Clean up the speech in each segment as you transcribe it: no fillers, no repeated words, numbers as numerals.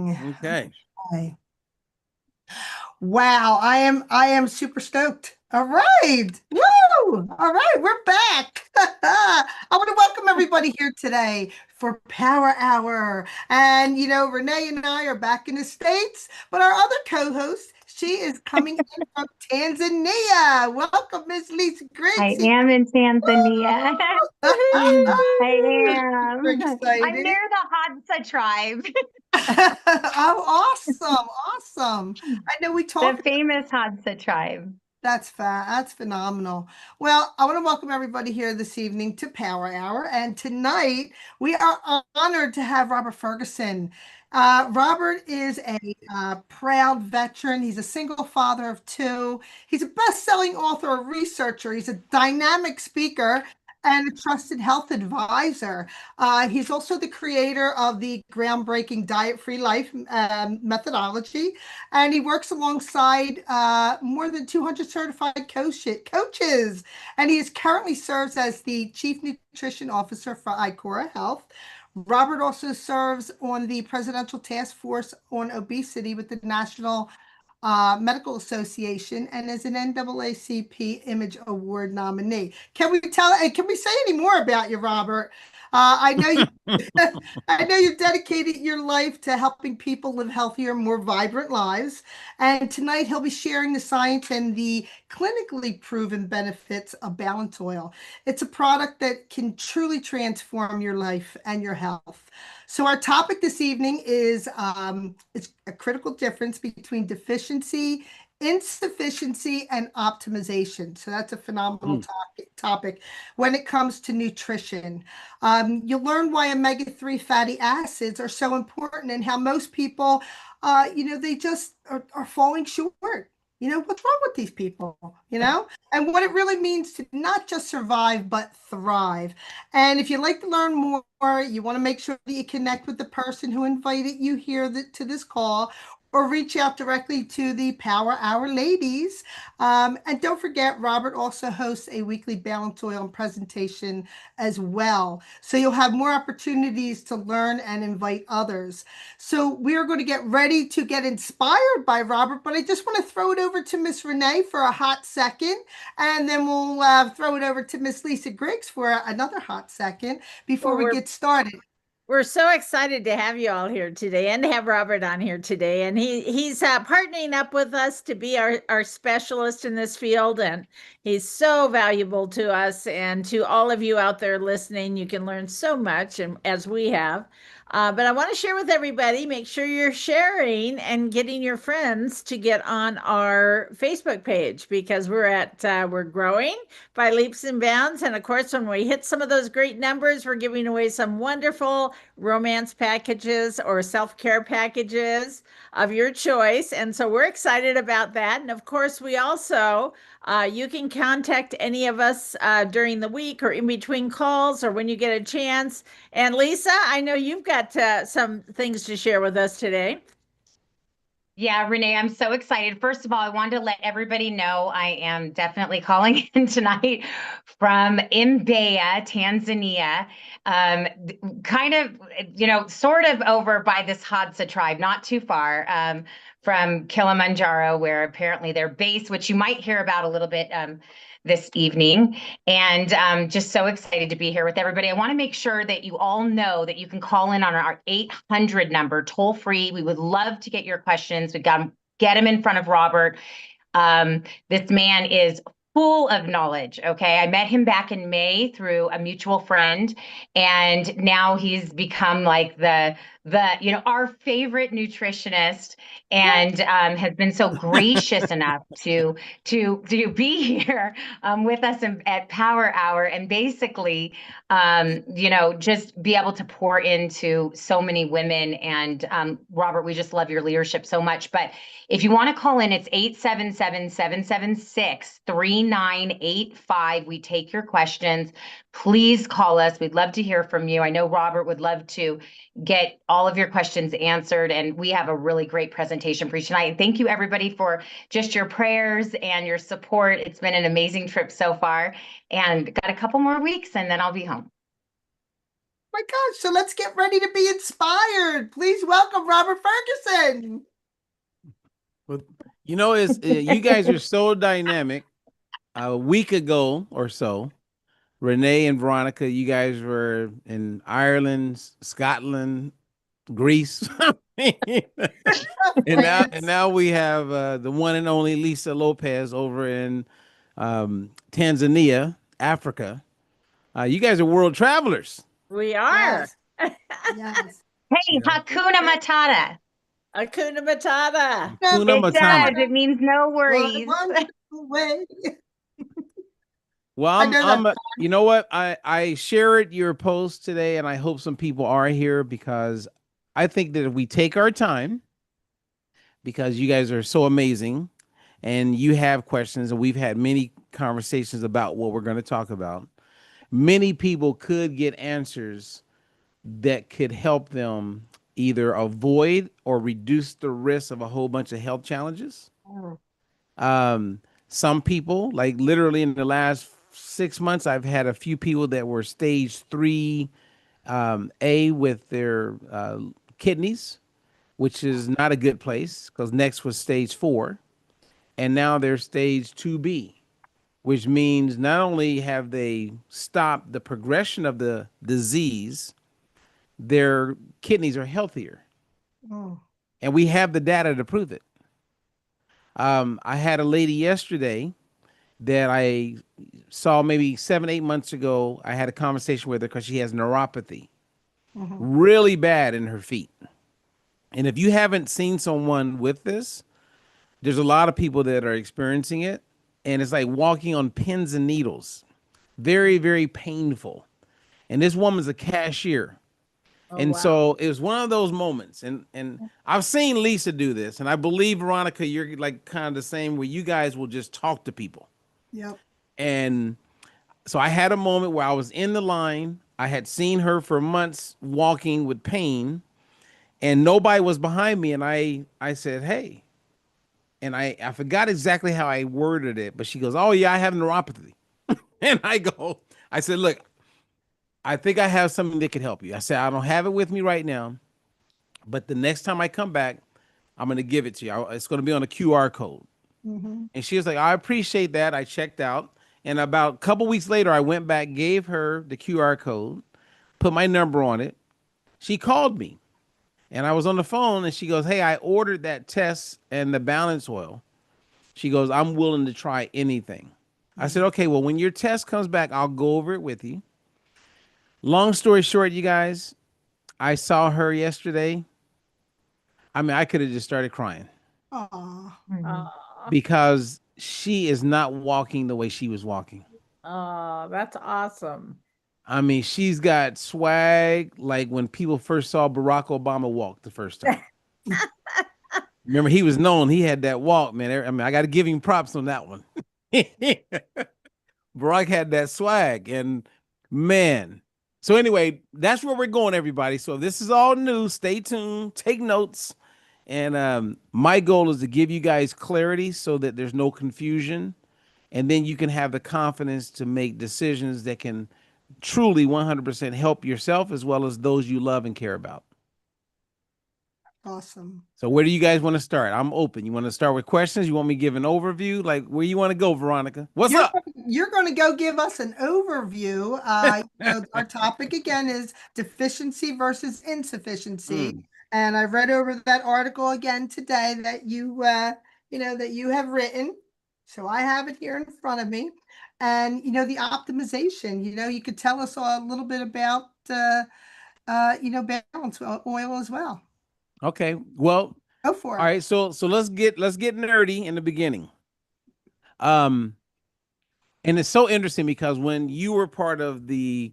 Okay. Okay. Wow, I am super stoked. All right. Woo! All right, we're back. I want to welcome everybody here today for Power Hour. And Renee and I are back in the States, but our other co-host, she is coming in from Tanzania. Welcome, Miss Lisa I Griggs. am in Tanzania. I Super am. I'm excited. near the Hadza tribe, Oh, awesome, awesome. I know we the talked. famous Hadza tribe. That's phenomenal. Well, I want to welcome everybody here this evening to Power Hour, and tonight we are honored to have Robert Ferguson. Robert is a proud veteran. He's a single father of two. He's a best-selling author, a researcher. He's a dynamic speaker and a trusted health advisor. He's also the creator of the groundbreaking diet-free life methodology, and he works alongside more than 200 certified coaches. And he is currently serves as the Chief Nutrition Officer for ICORA Health. Robert also serves on the Presidential Task Force on Obesity with the National Medical Association and is an NAACP Image Award nominee. Can we say any more about you, Robert? I know you I know you've dedicated your life to helping people live healthier, more vibrant lives. And tonight he'll be sharing the science and the clinically proven benefits of balance oil. It's a product that can truly transform your life and your health. So our topic this evening is it's a critical difference between deficiency, insufficiency, and optimization. So that's a phenomenal Mm. topic when it comes to nutrition. You'll learn why omega-3 fatty acids are so important and how most people, they just are falling short. What's wrong with these people, and what it really means to not just survive, but thrive. And if you'd like to learn more, you want to make sure that you connect with the person who invited you here to this call, or reach out directly to the Power Hour ladies. And don't forget, Robert also hosts a weekly balance oil presentation as well. So you'll have more opportunities to learn and invite others. So we are going to get ready to get inspired by Robert, but I just want to throw it over to Miss Renee for a hot second, and then we'll throw it over to Miss Lisa Griggs for another hot second before Well, we get started. we're so excited to have you all here today and to have Robert on here today. And he's partnering up with us to be our specialist in this field. And he's so valuable to us and to all of you out there listening. You can learn so much, and as we have. But I want to share with everybody, make sure you're sharing and getting your friends to get on our Facebook page, because we're growing by leaps and bounds. And of course, when we hit some of those great numbers, we're giving away some wonderful romance packages or self-care packages of your choice. And so we're excited about that. And of course, we also, you can contact any of us during the week or in between calls or when you get a chance. And Lisa, I know you've got some things to share with us today. Yeah, Renee, I'm so excited. First of all, I wanted to let everybody know I am definitely calling in tonight from Mbeya, Tanzania. Kind of, sort of over by this Hadza tribe, not too far from Kilimanjaro, where apparently they're based, which you might hear about a little bit this evening. And just so excited to be here with everybody. I want to make sure that you all know that you can call in on our 800 number, toll free. We would love to get your questions. We got get them in front of Robert. This man is full of knowledge. Okay. I met him back in May through a mutual friend, and now he's become like our favorite nutritionist, and has been so gracious enough to be here with us at Power Hour, and basically just be able to pour into so many women. And Robert, we just love your leadership so much. But if you want to call in, it's 877-776-3985. We take your questions. Please call us. We'd love to hear from you. I know Robert would love to get all of your questions answered, and we have a really great presentation for you tonight. And thank you, everybody, for just your prayers and your support. It's been an amazing trip so far, and got a couple more weeks, and then I'll be home. my gosh. So let's get ready to be inspired. Please welcome Robert Ferguson. Well, you know, you guys are so dynamic. A week ago or so, Renee and Veronica, you guys were in Ireland, Scotland, Greece. And now we have the one and only Lisa Lopez over in Tanzania, Africa. You guys are world travelers. We are. Yes. Yes. Hey, Hakuna Matata. Hakuna Matata. Hakuna It Matata. does. It means no worries. What a wonderful way. Well, you know what? I shared your post today, and I hope some people are here because I think that if we take our time, because you guys are so amazing, and you have questions, and we've had many conversations about what we're going to talk about, many people could get answers that could help them either avoid or reduce the risk of a whole bunch of health challenges. Some people, like literally in the last 6 months, I've had a few people that were stage 3 A with their kidneys, which is not a good place because next was stage 4. And now they're stage 2B, which means not only have they stopped the progression of the disease, their kidneys are healthier. Oh. And we have the data to prove it. I had a lady yesterday that I saw maybe 7-8 months ago. I had a conversation with her because she has neuropathy, really bad in her feet. And if you haven't seen someone with this, there's a lot of people that are experiencing it. And it's like walking on pins and needles. Very, very painful. And this woman's a cashier. Wow. So it was one of those moments. And I've seen Lisa do this. And I believe, Veronica, you're like kind of the same where you guys will just talk to people. Yep. And so I had a moment where I was in the line. I had seen her for months walking with pain. And nobody was behind me. And I said, hey. And I forgot exactly how I worded it. But she goes, oh, yeah, I have neuropathy. And I said, look, I think I have something that could help you. I said, I don't have it with me right now, but the next time I come back, I'm going to give it to you. It's going to be on a QR code. And she was like, I appreciate that. I checked out. And about a couple weeks later, I went back, gave her the QR code, put my number on it. She called me and I was on the phone and she goes, hey, I ordered that test and the balance oil. She goes, I'm willing to try anything. I said, okay, well, when your test comes back, I'll go over it with you. Long story short, you guys, I saw her yesterday. I mean, I could have just started crying. Aw. Because she is not walking the way she was walking. Oh, that's awesome. I mean, she's got swag like when people first saw Barack Obama walk the first time. Remember, he was known. He had that walk, man. I mean, I got to give him props on that one. Barack had that swag, and man. So anyway, that's where we're going, everybody. So this is all new. Stay tuned. Take notes. And my goal is to give you guys clarity so that there's no confusion. And then you can have the confidence to make decisions that can truly 100% help yourself as well as those you love and care about. Awesome. So where do you guys want to start? I'm open. You want to start with questions? You want me to give an overview? Like where you want to go, Veronica? What's up? You're going to go give us an overview. Our topic again is deficiency versus insufficiency. And I read over that article again today that you have written. So I have it here in front of me. And, the optimization, you could tell us a little bit about, balance oil as well. Okay. Well, go for it. All right. So let's get nerdy in the beginning. And it's so interesting because when you were part of the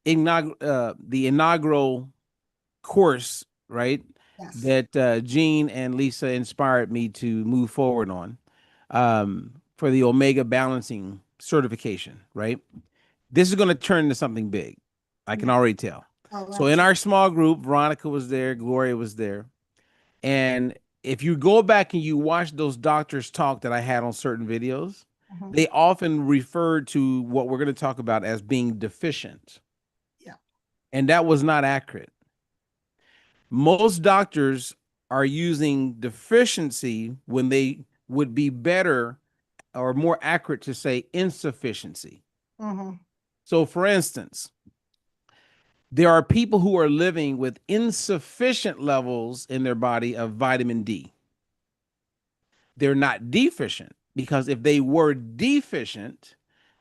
inaugural course, right? Yes. That Jean and Lisa inspired me to move forward on for the Omega balancing certification, right? This is going to turn into something big. I can already tell. So in our small group, Veronica was there, Gloria was there. And if you go back and you watch those doctors talk that I had on certain videos, they often refer to what we're going to talk about as being deficient. Yeah. And that was not accurate. Most doctors are using deficiency when they would be better or more accurate to say insufficiency. Mm-hmm. So, for instance, there are people who are living with insufficient levels in their body of vitamin D. They're not deficient because if they were deficient,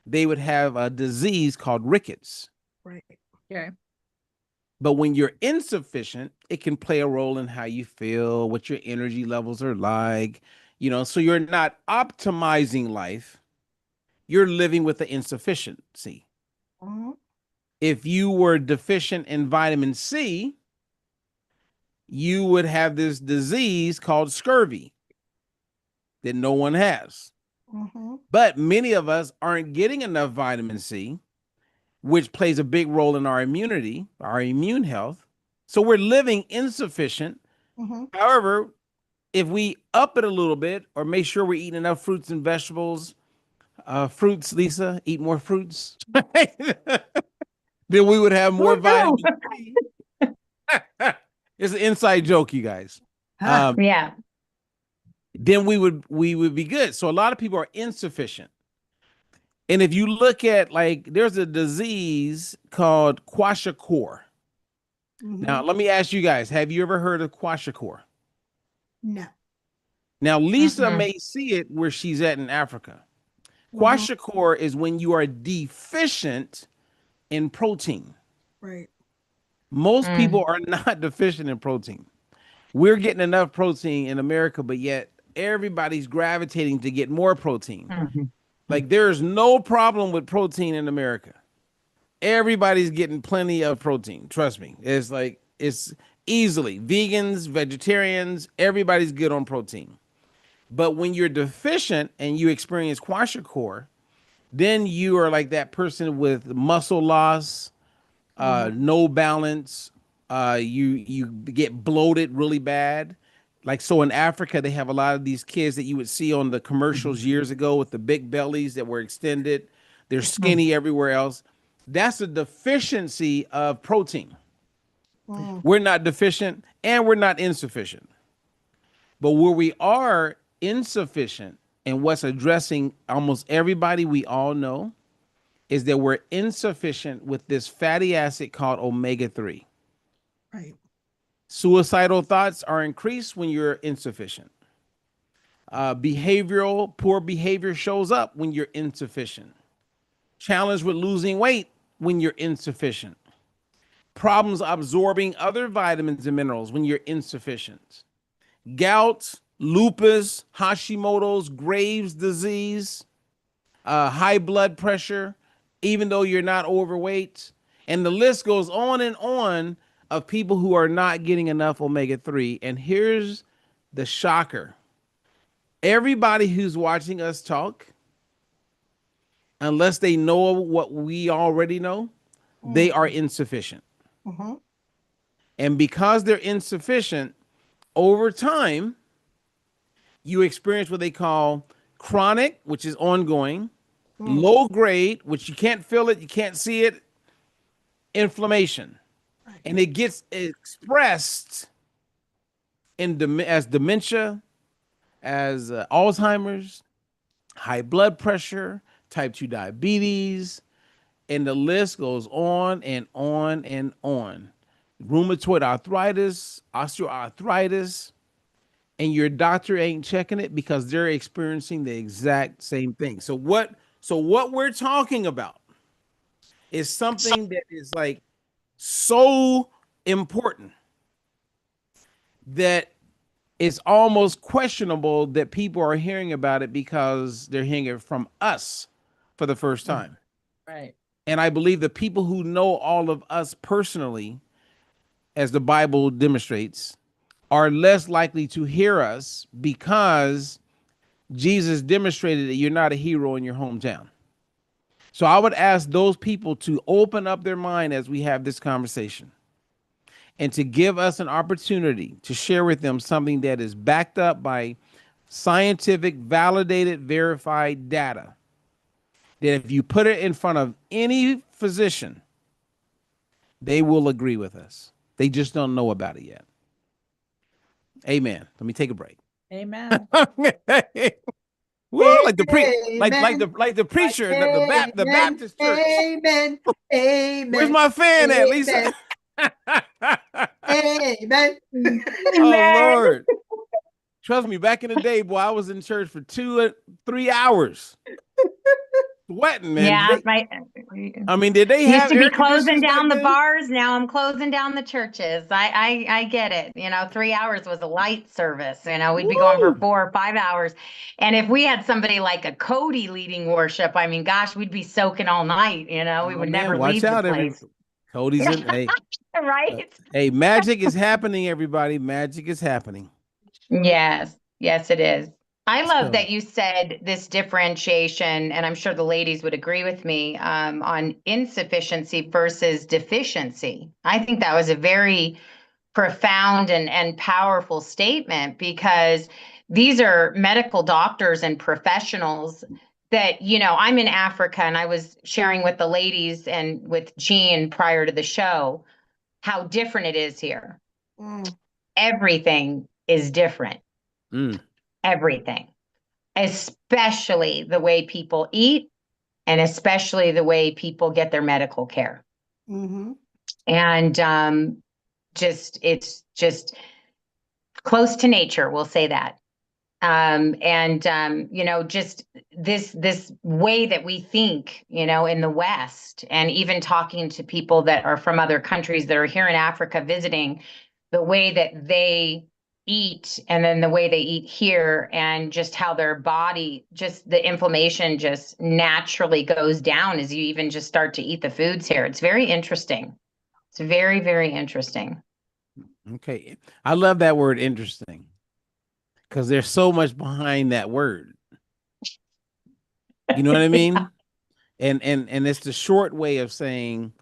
they would have a disease called rickets. Right. Okay. But when you're insufficient, it can play a role in how you feel, what your energy levels are like, so you're not optimizing life, you're living with the insufficiency. Mm-hmm. If you were deficient in vitamin C, you would have this disease called scurvy that no one has. Mm-hmm. But many of us aren't getting enough vitamin C, which plays a big role in our immunity, our immune health. So we're living insufficient. Mm-hmm. However, if we up it a little bit or make sure we're eating enough fruits and vegetables, fruits, Lisa, eat more fruits, then we would have more Woohoo! vitamin C. It's an inside joke, you guys. Huh. Yeah. Then we would be good. So a lot of people are insufficient. And if you look at there's a disease called kwashiorkor. Mm-hmm. Now, let me ask you guys, have you ever heard of kwashiorkor? No. Now, Lisa Mm-mm. may see it where she's at in Africa. Mm-hmm. Kwashiorkor is when you are deficient in protein. Right. Most people are not deficient in protein. We're getting enough protein in America, but yet everybody's gravitating to get more protein. Mhm. Like there's no problem with protein in America. Everybody's getting plenty of protein. Trust me. It's easily vegans, vegetarians, everybody's good on protein. But when you're deficient and you experience kwashiorkor, then you are like that person with muscle loss, no balance. You get bloated really bad. Like so in Africa, they have a lot of these kids that you would see on the commercials years ago with the big bellies that were extended. They're skinny everywhere else. That's a deficiency of protein. Mm-hmm. We're not deficient and we're not insufficient. But where we are insufficient and what's addressing almost everybody we all know is that we're insufficient with this fatty acid called omega-3. Right. Suicidal thoughts are increased when you're insufficient. Poor behavior shows up when you're insufficient. Challenge with losing weight when you're insufficient. Problems absorbing other vitamins and minerals when you're insufficient. Gout, lupus, Hashimoto's, Graves' disease, high blood pressure, even though you're not overweight. And the list goes on and on of people who are not getting enough omega-3. And here's the shocker. Everybody who's watching us talk, unless they know what we already know, they are insufficient. Mm-hmm. And because they're insufficient, over time, you experience what they call chronic, which is ongoing, low grade, which you can't feel it, you can't see it, inflammation. And it gets expressed as dementia, as Alzheimer's, high blood pressure, type 2 diabetes, and the list goes on and on and on. Rheumatoid arthritis, osteoarthritis, and your doctor ain't checking it because they're experiencing the exact same thing. So what we're talking about is something that is like so important that it's almost questionable that people are hearing about it because they're hearing it from us for the first time. Right. And I believe the people who know all of us personally, as the Bible demonstrates, are less likely to hear us because Jesus demonstrated that you're not a hero in your hometown. So I would ask those people to open up their mind as we have this conversation and to give us an opportunity to share with them something that is backed up by scientific, validated, verified data. That if you put it in front of any physician, they will agree with us. They just don't know about it yet. Amen. Let me take a break. Amen. Woo, like the Amen. like the preacher in the Amen. Baptist church. Amen. Amen. Where's my fan at, Lisa? Amen. Oh Lord. Trust me, back in the day, boy, I was in church for 2-3 hours. Sweating, man. Yeah, Did they used have to be air closing conditioners down back the then? bars. Now I'm closing down the churches. I get it. 3 hours was a light service. We'd be going for Woo! 4 or 5 hours. And if we had somebody like a Cody leading worship, I mean, gosh, we'd be soaking all night. We Oh would man, never watch leave the out, place. Cody's in. Hey, Right? hey, magic is happening, everybody. Magic is happening. Yes, yes, it is. I love So, that you said this differentiation, and I'm sure the ladies would agree with me on insufficiency versus deficiency. I think that was a very profound and powerful statement because these are medical doctors and professionals that, I'm in Africa and I was sharing with the ladies and with Jean prior to the show how different it is here. Mm. Everything is different. Everything, especially the way people eat and especially the way people get their medical care. Mm-hmm. And it's just close to nature, we'll say that. Just this way that we think, in the West, and even talking to people that are from other countries that are here in Africa visiting, the way that they eat and then the way they eat here, and just how their body, just the inflammation just naturally goes down as you even just start to eat the foods here. It's very interesting. It's very, very interesting. Okay. I love that word interesting because there's so much behind that word. You know what I mean? And it's the short way of saying,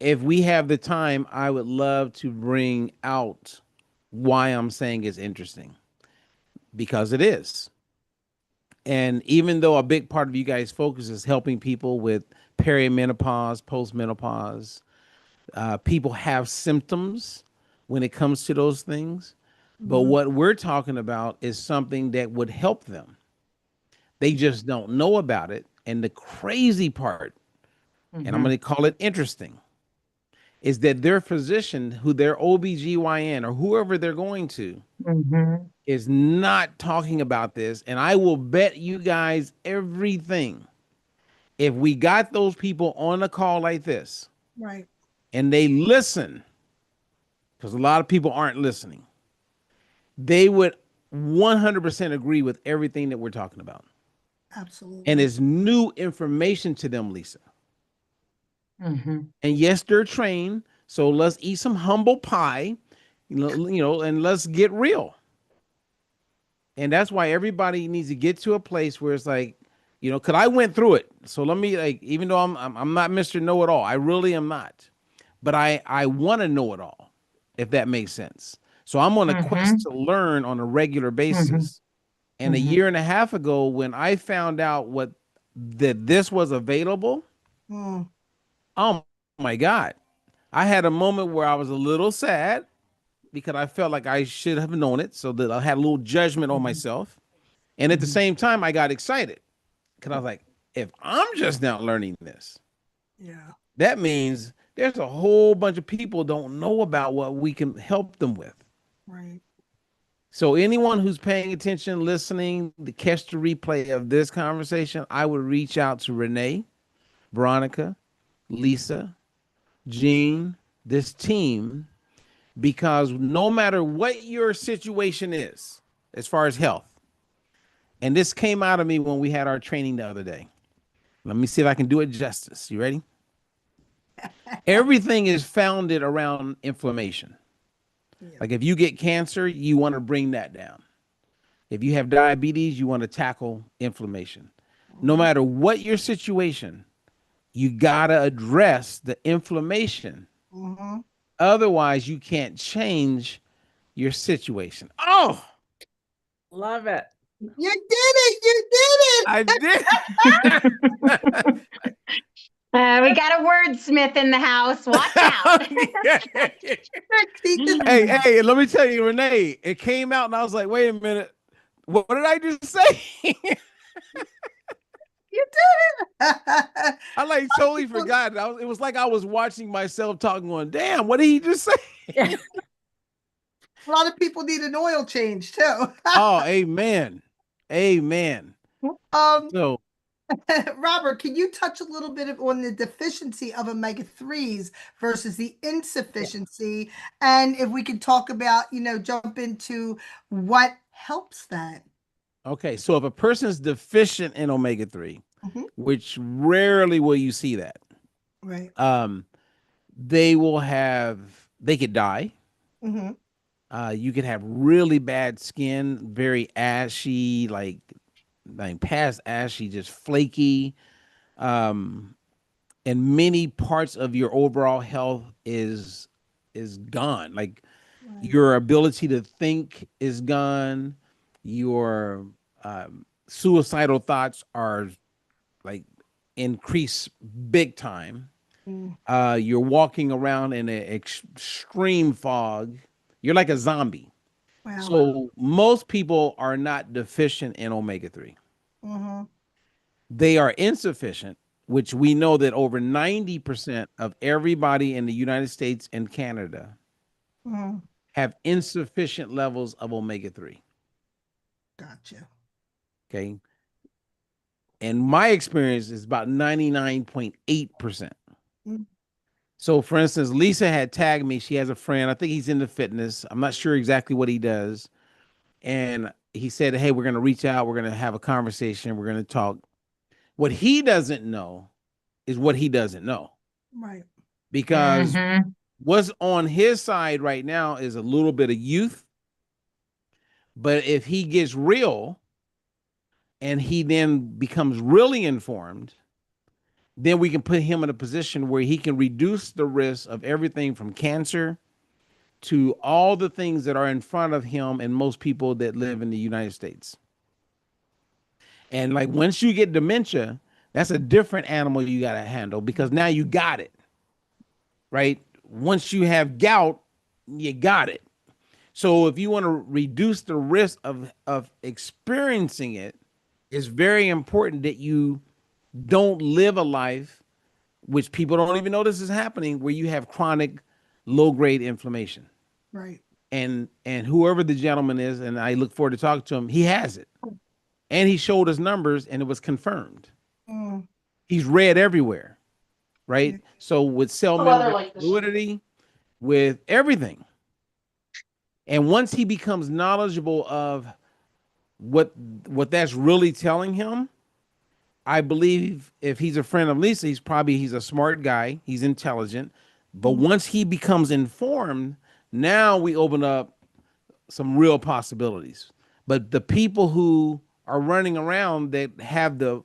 if we have the time, I would love to bring out why I'm saying it's interesting, because it is. And even though a big part of you guys' focus is helping people with perimenopause, postmenopause, people have symptoms when it comes to those things. But Mm-hmm. what we're talking about is something that would help them. They just don't know about it. And the crazy part, and I'm going to call it interesting, is that their physician, who their OBGYN or whoever they're going to, is not talking about this. And I will bet you guys everything. If we got those people on a call like this, Right. and they listen, because a lot of people aren't listening, they would 100% agree with everything that we're talking about. Absolutely. And it's new information to them, Lisa. And yes, they're trained. So let's eat some humble pie, and let's get real. And that's why everybody needs to get to a place where it's like, because I went through it. So let me, like, even though I'm not Mr. Know-it-all, I really am not. But I want to know it all, if that makes sense. So I'm on a quest to learn on a regular basis. And a year and a half ago, when I found out that this was available, oh my God, I had a moment where I was a little sad because I felt like I should have known it, so that I had a little judgment on myself. And at the same time, I got excited because I was like, if I'm just now learning this, Yeah. that means there's a whole bunch of people don't know about what we can help them with. Right. So anyone who's paying attention, listening, to catch the replay of this conversation, I would reach out to Renee, Veronica, Lisa, Jean, this team, because no matter what your situation is, as far as health, and this came out of me when we had our training the other day. Let me see if I can do it justice. You ready? Everything is founded around inflammation. Yeah. Like if you get cancer, you want to bring that down. If you have diabetes, you want to tackle inflammation. No matter what your situation, you got to address the inflammation. Otherwise, you can't change your situation. Oh, Love it. You did it. You did it. I did. We got a wordsmith in the house. Watch out. Hey, let me tell you, Renee, it came out and I was like, wait a minute. What did I just say? You did it. I like totally forgot. It was like I was watching myself talking on, damn, what did he just say? A lot of people need an oil change too. Oh, amen. Amen. So Robert, can you touch a little bit on the deficiency of omega-3s versus the insufficiency? And if we could talk about, jump into what helps that. okay, so if a person is deficient in omega-3, Mhm. which rarely will you see that, Right. they could die. Hmm. You could have really bad skin, very ashy, like past ashy, just flaky. Um, and many parts of your overall health is gone. Like Right. your ability to think is gone. Your suicidal thoughts are like increase big time. Mm. You're walking around in an extreme fog. You're like a zombie. Wow. So most people are not deficient in omega-3. Hmm. They are insufficient, which we know that over 90% of everybody in the United States and Canada Hmm. have insufficient levels of omega-3. Gotcha. Okay. And my experience is about 99.8%. Mm. So, for instance, Lisa had tagged me. She has a friend. I think he's into fitness. I'm not sure exactly what he does. And he said, hey, we're going to reach out. We're going to have a conversation. We're going to talk. What he doesn't know is what he doesn't know. Right. Because Mhm. what's on his side right now is a little bit of youth. But if he gets real and he then becomes really informed, then we can put him in a position where he can reduce the risk of everything from cancer to all the things that are in front of him and most people that live in the United States. And like once you get dementia, that's a different animal you got to handle because now you got it, right? Once you have gout, you got it. So if you want to reduce the risk of experiencing it, it's very important that you don't live a life which people don't even know this is happening where you have chronic low grade inflammation. Right. And whoever the gentleman is, and I look forward to talking to him, he has it. And he showed us numbers and it was confirmed. Mm. He's read everywhere, right? Yeah. So with cell membrane fluidity, with everything. And once he becomes knowledgeable of what that's really telling him, I believe if he's a friend of Lisa, he's a smart guy, he's intelligent. But once he becomes informed, now we open up some real possibilities. But the people who are running around that have the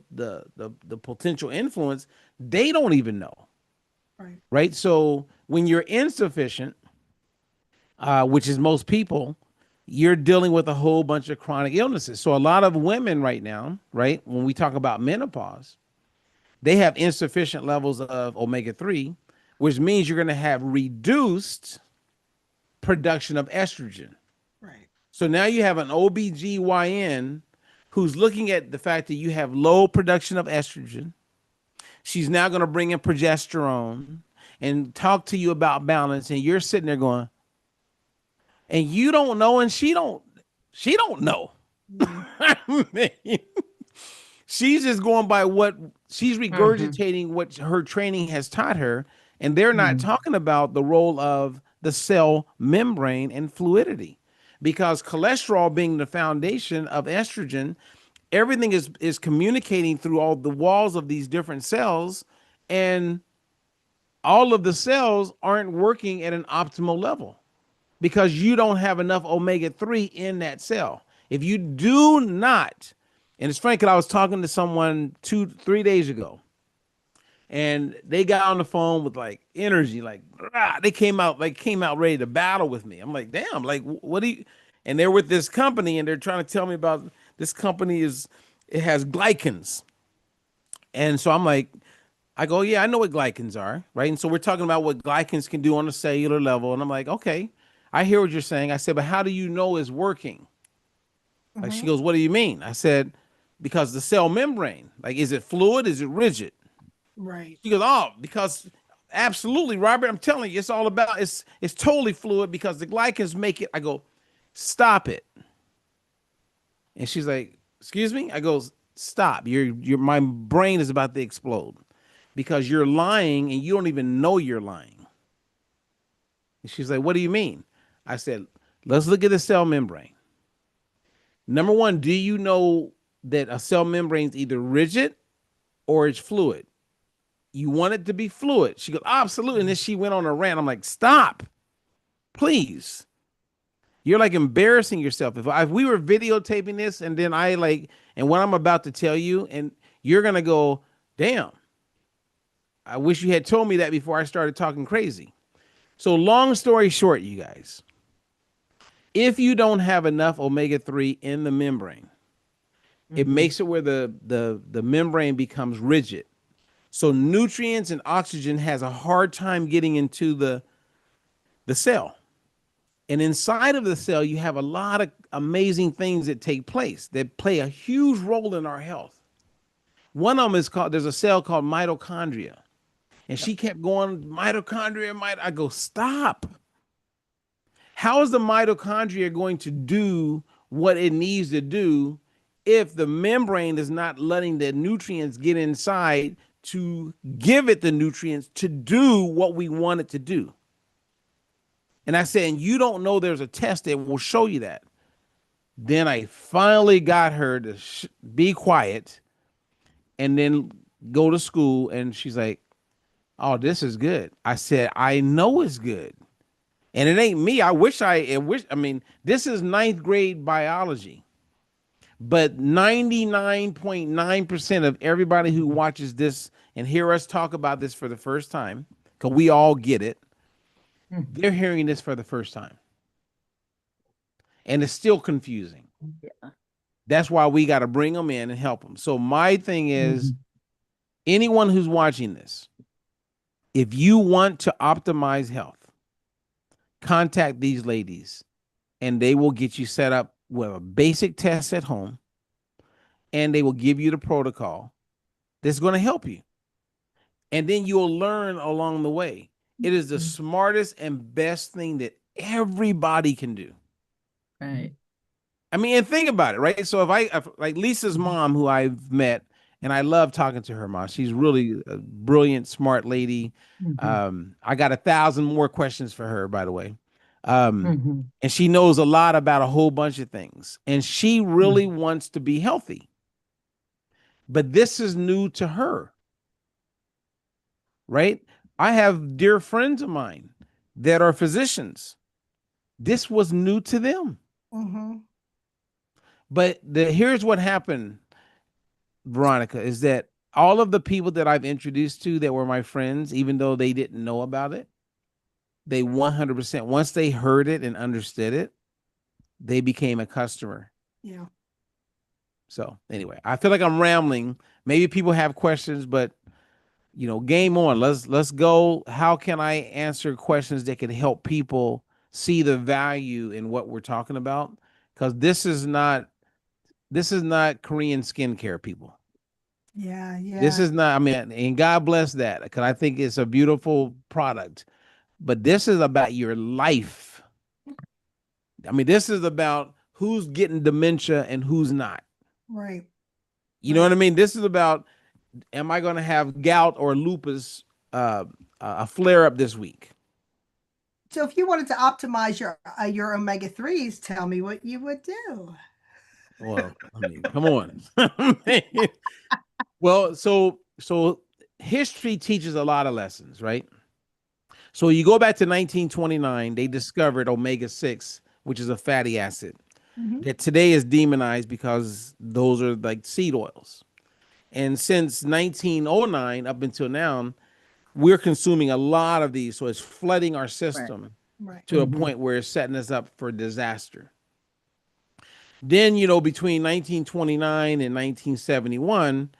potential influence, they don't even know. Right. Right. So when you're insufficient, which is most people, you're dealing with a whole bunch of chronic illnesses. So a lot of women right now, right, when we talk about menopause, they have insufficient levels of omega-3, which means you're going to have reduced production of estrogen. Right. So now you have an OBGYN who's looking at the fact that you have low production of estrogen. She's now going to bring in progesterone and talk to you about balance. And you're sitting there going, and you don't know, and she don't know. She's just going by what she's regurgitating, what her training has taught her. And they're not talking about the role of the cell membrane and fluidity. Because cholesterol being the foundation of estrogen, everything is communicating through all the walls of these different cells, and all of the cells aren't working at an optimal level because you don't have enough omega-3 in that cell. If you do not, and it's funny because I was talking to someone 3 days ago, and they got on the phone with like energy, like they came out ready to battle with me. I'm like, damn, like what do you? And they're with this company, and they're trying to tell me about this company it has glycans, and so I'm like, I go, yeah, I know what glycans are, right? And so we're talking about what glycans can do on a cellular level. And I'm like, okay, I hear what you're saying. I said, but how do you know it's working? Like she Mm-hmm. goes, what do you mean? I said, because the cell membrane, like, is it fluid? Is it rigid? Right. She goes, oh, because absolutely, Robert, I'm telling you, it's all about it's totally fluid because the glycans make it. I go, stop it. And she's like, excuse me? I go, stop. You're my brain is about to explode because you're lying and you don't even know you're lying. And she's like, what do you mean? I said, let's look at the cell membrane. Number one, do you know that a cell membrane is either rigid or it's fluid? You want it to be fluid. She goes, oh, absolutely. And then she went on a rant. I'm like, stop, please. You're like embarrassing yourself. If we were videotaping this and then I like, and what I'm about to tell you, and you're going to go, damn, I wish you had told me that before I started talking crazy. So long story short, you guys, if you don't have enough omega-3 in the membrane, it makes it where the membrane becomes rigid. So nutrients and oxygen has a hard time getting into the cell. And inside of the cell, you have a lot of amazing things that take place that play a huge role in our health. One of them is called, there's a cell called mitochondria. And she kept going, mitochondria, I go, stop. How is the mitochondria going to do what it needs to do if the membrane is not letting the nutrients get inside to give it the nutrients to do what we want it to do? And I said, and you don't know there's a test that will show you that. Then I finally got her to be quiet and then go to school. And she's like, oh, this is good. I said, I know it's good. And it ain't me. I mean, this is ninth grade biology. But 99.9% of everybody who watches this and hear us talk about this for the first time, because we all get it, they're hearing this for the first time. And it's still confusing. Yeah. That's why we got to bring them in and help them. So my thing is, anyone who's watching this, if you want to optimize health, contact these ladies and they will get you set up with a basic test at home and they will give you the protocol that's going to help you. And then you'll learn along the way. It is the smartest and best thing that everybody can do. Right. I mean, and think about it, right? So if like Lisa's mom, who I've met, and I love talking to her mom. She's really a brilliant, smart lady. I got 1,000 more questions for her, by the way. And she knows a lot about a whole bunch of things. And she really wants to be healthy. But this is new to her, right? I have dear friends of mine that are physicians. This was new to them. Mm-hmm. But here's what happened, Veronica, is that all of the people that I've introduced to that were my friends, even though they didn't know about it, they 100%, once they heard it and understood it, they became a customer. Yeah. So anyway, I feel like I'm rambling. Maybe people have questions, but game on. Let's go. How can I answer questions that can help people see the value in what we're talking about? Because this is not Korean skincare, people. Yeah. Yeah. This is not, I mean, and God bless that, because I think it's a beautiful product. But this is about your life. I mean, this is about who's getting dementia and who's not. Right. You know what I mean? This is about, am I going to have gout or lupus, a flare up this week? So if you wanted to optimize your omega-3s, tell me what you would do. Well, I mean, come on. Well, so history teaches a lot of lessons, right? So you go back to 1929, they discovered omega-6, which is a fatty acid that today is demonized because those are like seed oils. And since 1909 up until now, we're consuming a lot of these. So it's flooding our system to a point where it's setting us up for disaster. Then, between 1929 and 1971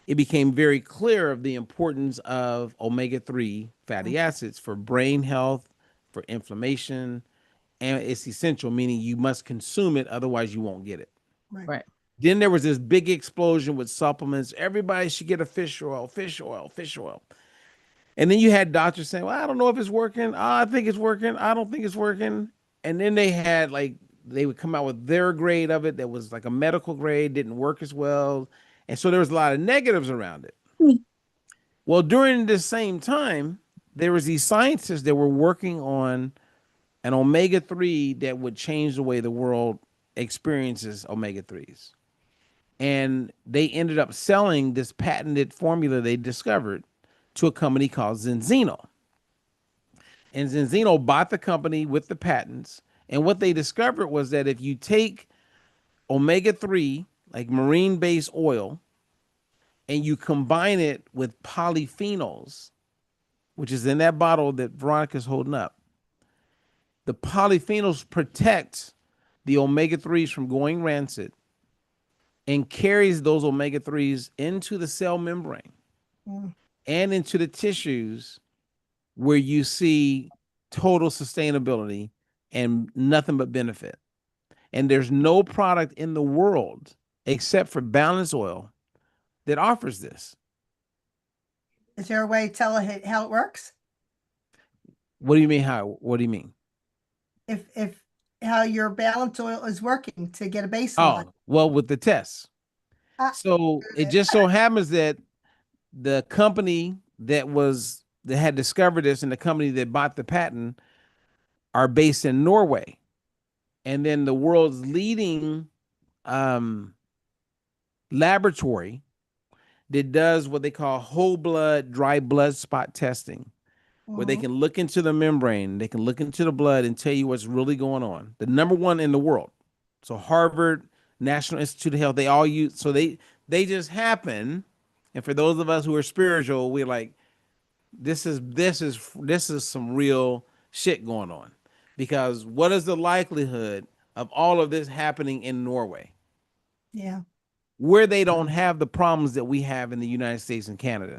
it became very clear of the importance of omega-3 fatty acids for brain health, for inflammation, and it's essential, meaning you must consume it, otherwise you won't get it. Right. Then there was this big explosion with supplements. Everybody should get a fish oil, fish oil, fish oil. And then you had doctors saying, well, I don't know if it's working. Oh, I think it's working. I don't think it's working. And then they had like, they would come out with their grade of it that was like a medical grade, didn't work as well. And so there was a lot of negatives around it. Well, during this same time, there was these scientists that were working on an omega-3 that would change the way the world experiences omega-3s. And they ended up selling this patented formula they discovered to a company called Zenzino. And Zenzino bought the company with the patents. And what they discovered was that if you take omega-3, like marine-based oil, and you combine it with polyphenols, which is in that bottle that Veronica's holding up, the polyphenols protect the omega-3s from going rancid and carries those omega-3s into the cell membrane and into the tissues where you see total sustainability and nothing but benefit. And there's no product in the world except for Balance Oil that offers this. Is there a way to tell how it works? What do you mean? How? What do you mean? If how your balance oil is working to get a baseline. Oh, well, with the tests. So it just so happens that the company that had discovered this and the company that bought the patent are based in Norway. And then the world's leading laboratory that does what they call whole blood, dry blood spot testing, where they can look into the membrane, they can look into the blood and tell you what's really going on. The number one in the world. So Harvard, National Institute of Health, they all use, so they just happen. And for those of us who are spiritual, we're like, this is some real shit going on. Because what is the likelihood of all of this happening in Norway? Yeah. Where they don't have the problems that we have in the United States and Canada.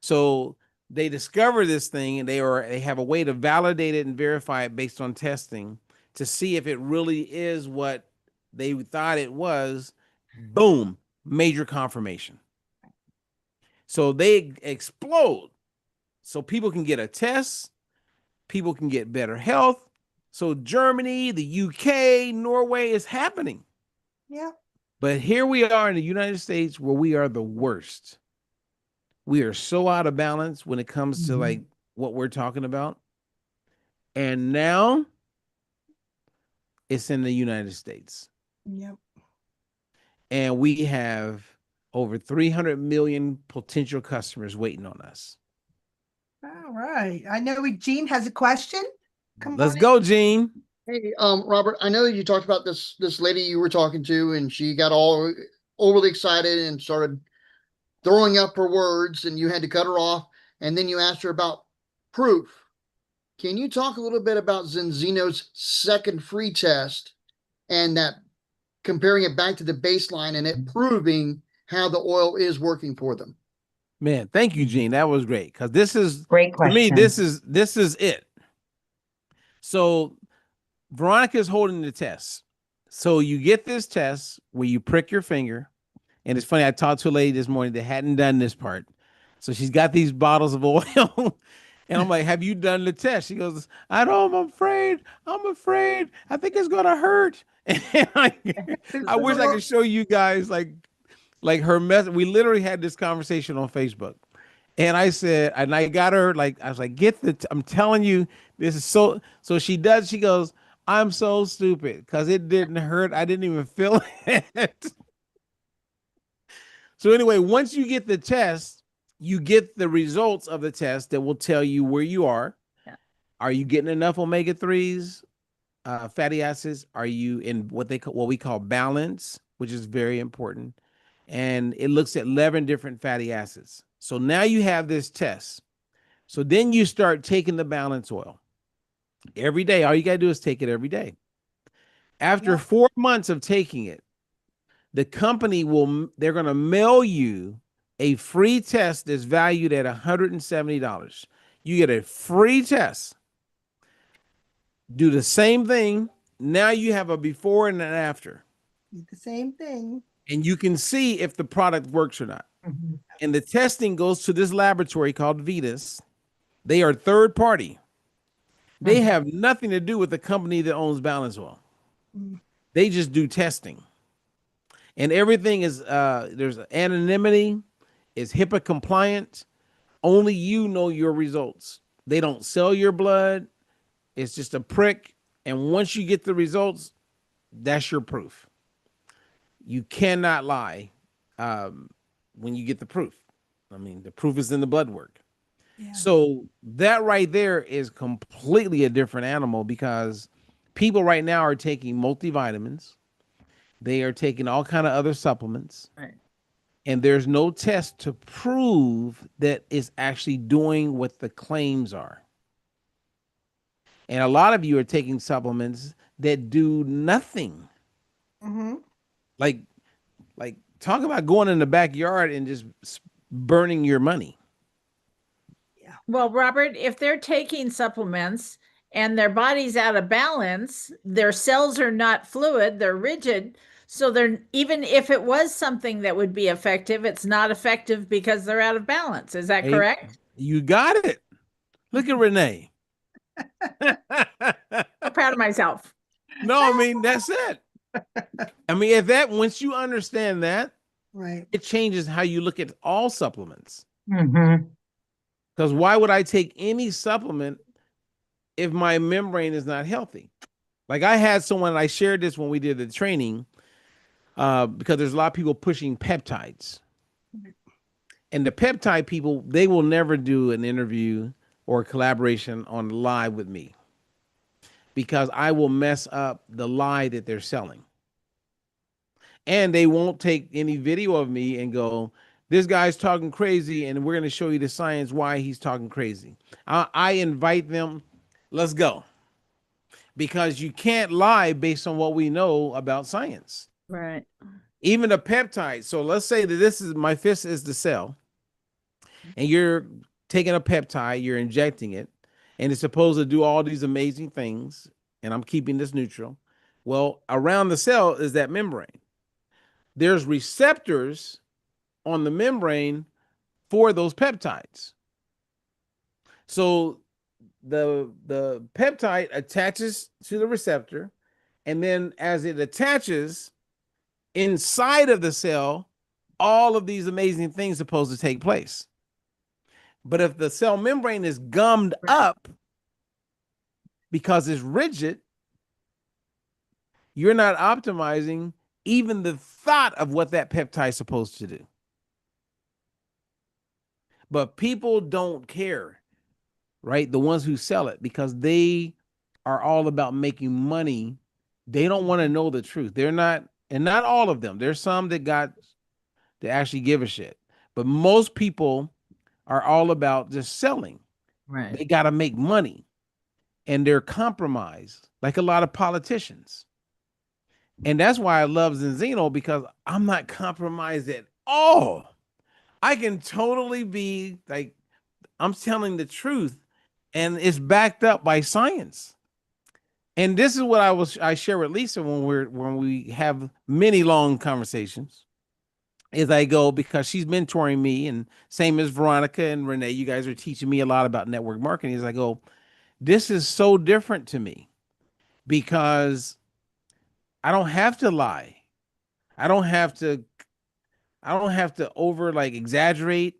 So they discover this thing and they have a way to validate it and verify it based on testing to see if it really is what they thought it was. Boom, major confirmation. So they explode. So people can get a test, people can get better health. So Germany, the UK, Norway is happening. Yeah. But here we are in the United States where we are the worst. We are so out of balance when it comes to like what we're talking about. And now it's in the United States. Yep. And we have over 300 million potential customers waiting on us. All right. I know Gene has a question. Let's go, Gene. Hey, Robert, I know you talked about this lady you were talking to, and she got all overly excited and started throwing up her words, and you had to cut her off. And then you asked her about proof. Can you talk a little bit about Zenzino's second free test and that comparing it back to the baseline and it proving how the oil is working for them? Man, thank you, Gene. That was great. Because this is Great question. For me, this is it. So Veronica's holding the test. So you get this test where you prick your finger. And it's funny, I talked to a lady this morning that hadn't done this part. So she's got these bottles of oil. And I'm like, have you done the test? She goes, I don't, I'm afraid. I think it's going to hurt. And I wish I could show you guys like her message. We literally had this conversation on Facebook. And I said, and I got her, like, I was like, I'm telling you, this is so she does, she goes, I'm so stupid because it didn't hurt. I didn't even feel it. So anyway, once you get the test, you get the results of the test that will tell you where you are. Yeah. Are you getting enough omega-3s, fatty acids? Are you in what we call balance, which is very important. And it looks at 11 different fatty acids. So now you have this test. So then you start taking the balance oil every day. All you got to do is take it every day. After 4 months of taking it, the company they're going to mail you a free test that's valued at $170. You get a free test. Do the same thing. Now you have a before and an after. The same thing. And you can see if the product works or not. Mhm. And the testing goes to this laboratory called Vetus. They are third party. They Mhm. have nothing to do with the company that owns Balance Oil. Mm. They just do testing. And everything is there's anonymity, is HIPAA compliant. Only you know your results. They don't sell your blood. It's just a prick. And once you get the results, that's your proof. You cannot lie when you get the proof. I mean, the proof is in the blood work. Yeah. So that right there is completely a different animal because people right now are taking multivitamins. They are taking all kind of other supplements. Right. And there's no test to prove that it's actually doing what the claims are. And a lot of you are taking supplements that do nothing. Mm-hmm. Like talk about going in the backyard and just burning your money. Well, Robert, if they're taking supplements and their body's out of balance, their cells are not fluid, they're rigid. So they're, even if it was something that would be effective, it's not effective because they're out of balance. Is that Hey, correct? you got it. Look at Renee. I'm proud of myself. No, I mean, that's it. I mean, if that, once you understand that, Right. it changes how you look at all supplements. Mhm. Because why would I take any supplement if my membrane is not healthy? Like I had someone, I shared this when we did the training, because there's a lot of people pushing peptides. And the peptide people, they will never do an interview or a collaboration on live with me because I will mess up the lie that they're selling. And they won't take any video of me and go, this guy's talking crazy, and we're going to show you the science why he's talking crazy. I invite them, let's go. Because you can't lie based on what we know about science. Right. Even a peptide. So let's say that this is my fist is the cell, and you're taking a peptide, you're injecting it, and it's supposed to do all these amazing things. And I'm keeping this neutral. Well, around the cell is that membrane. There's receptors on the membrane for those peptides. So the peptide attaches to the receptor, and then as it attaches inside of the cell, all of these amazing things are supposed to take place. But if the cell membrane is gummed up because it's rigid, you're not optimizing even the thought of what that peptide is supposed to do. But people don't care, right? The ones who sell it, because they are all about making money. They don't want to know the truth. They're not, and not all of them. There's some that actually give a shit. But most people are all about just selling. Right. They got to make money, and they're compromised, like a lot of politicians. And that's why I love Zenzino, because I'm not compromised at all. I can totally be like, I'm telling the truth, and it's backed up by science. And this is what I share with Lisa when we have many long conversations. Is I go, because she's mentoring me, and same as Veronica and Renee, you guys are teaching me a lot about network marketing. As I go, this is so different to me because I don't have to lie. I don't have to over like exaggerate.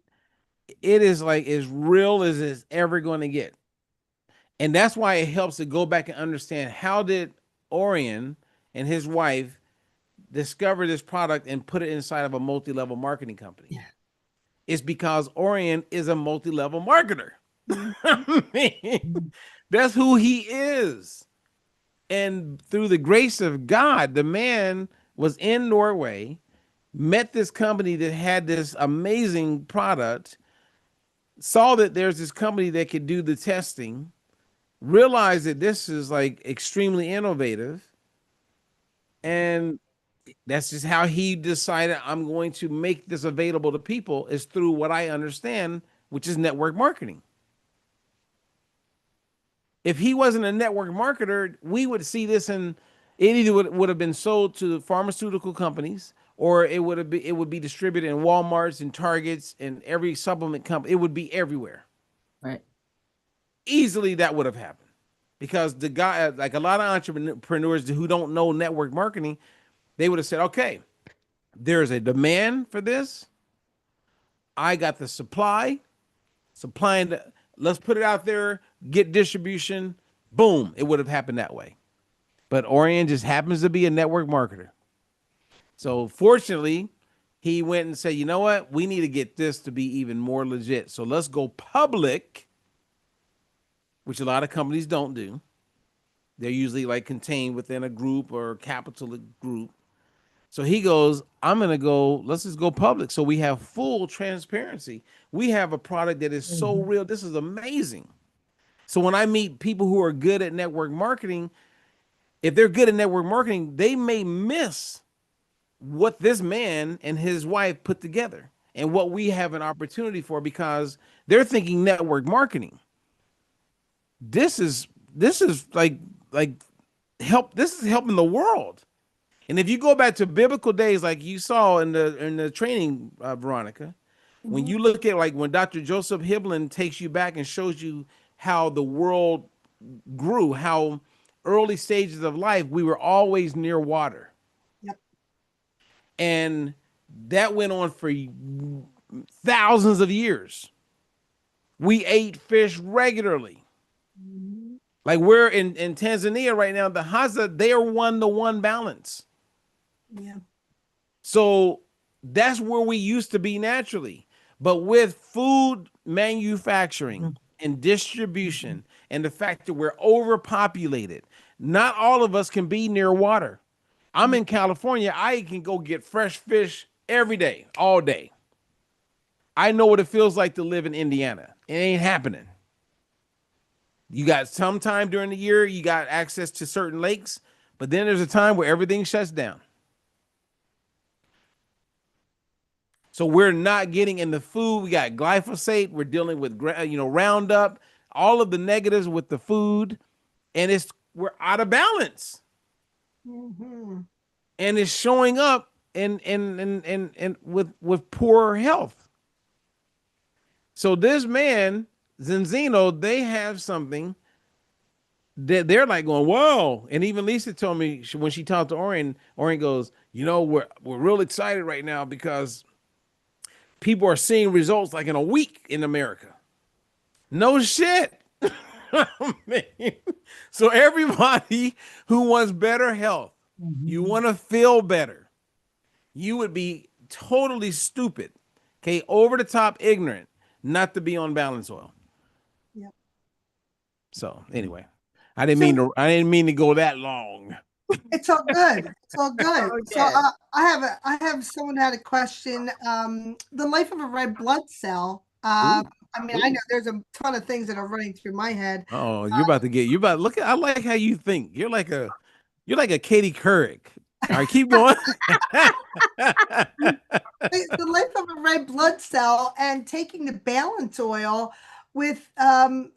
It is like as real as it's ever going to get. And that's why it helps to go back and understand, how did Orion and his wife discover this product and put it inside of a multi-level marketing company? Yeah. It's because Orion is a multi-level marketer. I mean, that's who he is. And through the grace of God, the man was in Norway, met this company that had this amazing product, saw that there's this company that could do the testing, realized that this is like extremely innovative, and That's just how he decided I'm going to make this available to people is through what I understand, which is network marketing. If he wasn't a network marketer, we would see this in it either would have been sold to pharmaceutical companies or it would be distributed in Walmarts and Targets and every supplement company. It would be everywhere. Right. Easily that would have happened because the guy, like a lot of entrepreneurs who don't know network marketing, they would have said, okay, there's a demand for this. I got the supplying let's put it out there, get distribution. Boom. It would have happened that way. But Orion just happens to be a network marketer. So fortunately, he went and said, you know what? We need to get this to be even more legit. So let's go public, which a lot of companies don't do. They're usually like contained within a group or capital group. So he goes, I'm going to go, let's just go public. So we have full transparency. We have a product that is so real. This is amazing. So when I meet people who are good at network marketing, if they're good at network marketing, they may miss what this man and his wife put together and what we have an opportunity for because they're thinking network marketing. This is like help. This is helping the world. And if you go back to biblical days, like you saw in the training, Veronica, when you look at like when Dr. Joseph Hibbelin takes you back and shows you how the world grew, how early stages of life, we were always near water. Yep. And that went on for thousands of years. We ate fish regularly. Like we're in Tanzania right now, the Hadza, they are 1-to-1 balance. Yeah. So that's where we used to be naturally. But with food manufacturing and distribution and the fact that we're overpopulated, not all of us can be near water. I'm in California. I can go get fresh fish every day, all day. I know what it feels like to live in Indiana. It ain't happening. You got some time during the year, you got access to certain lakes, but then there's a time where everything shuts down. So we're not getting in the food. We got glyphosate. We're dealing with, Roundup, all of the negatives with the food, and we're out of balance. Mm-hmm. And it's showing up and with poor health. So this man, Zenzino, they have something that they're like going, whoa. And even Lisa told me when she talked to Orion goes, we're real excited right now because people are seeing results like in a week in America. No shit. So everybody who wants better health, you want to feel better, you would be totally stupid, okay, over the top ignorant, not to be on balance oil. Yep. So anyway, I didn't mean to go that long. It's all good. It's all good. Okay. So I have someone had a question. The life of a red blood cell. I know there's a ton of things that are running through my head. Oh, you're about to look at. I like how you think. You're like a Katie Couric. All right, keep going. The life of a red blood cell and taking the balance oil with,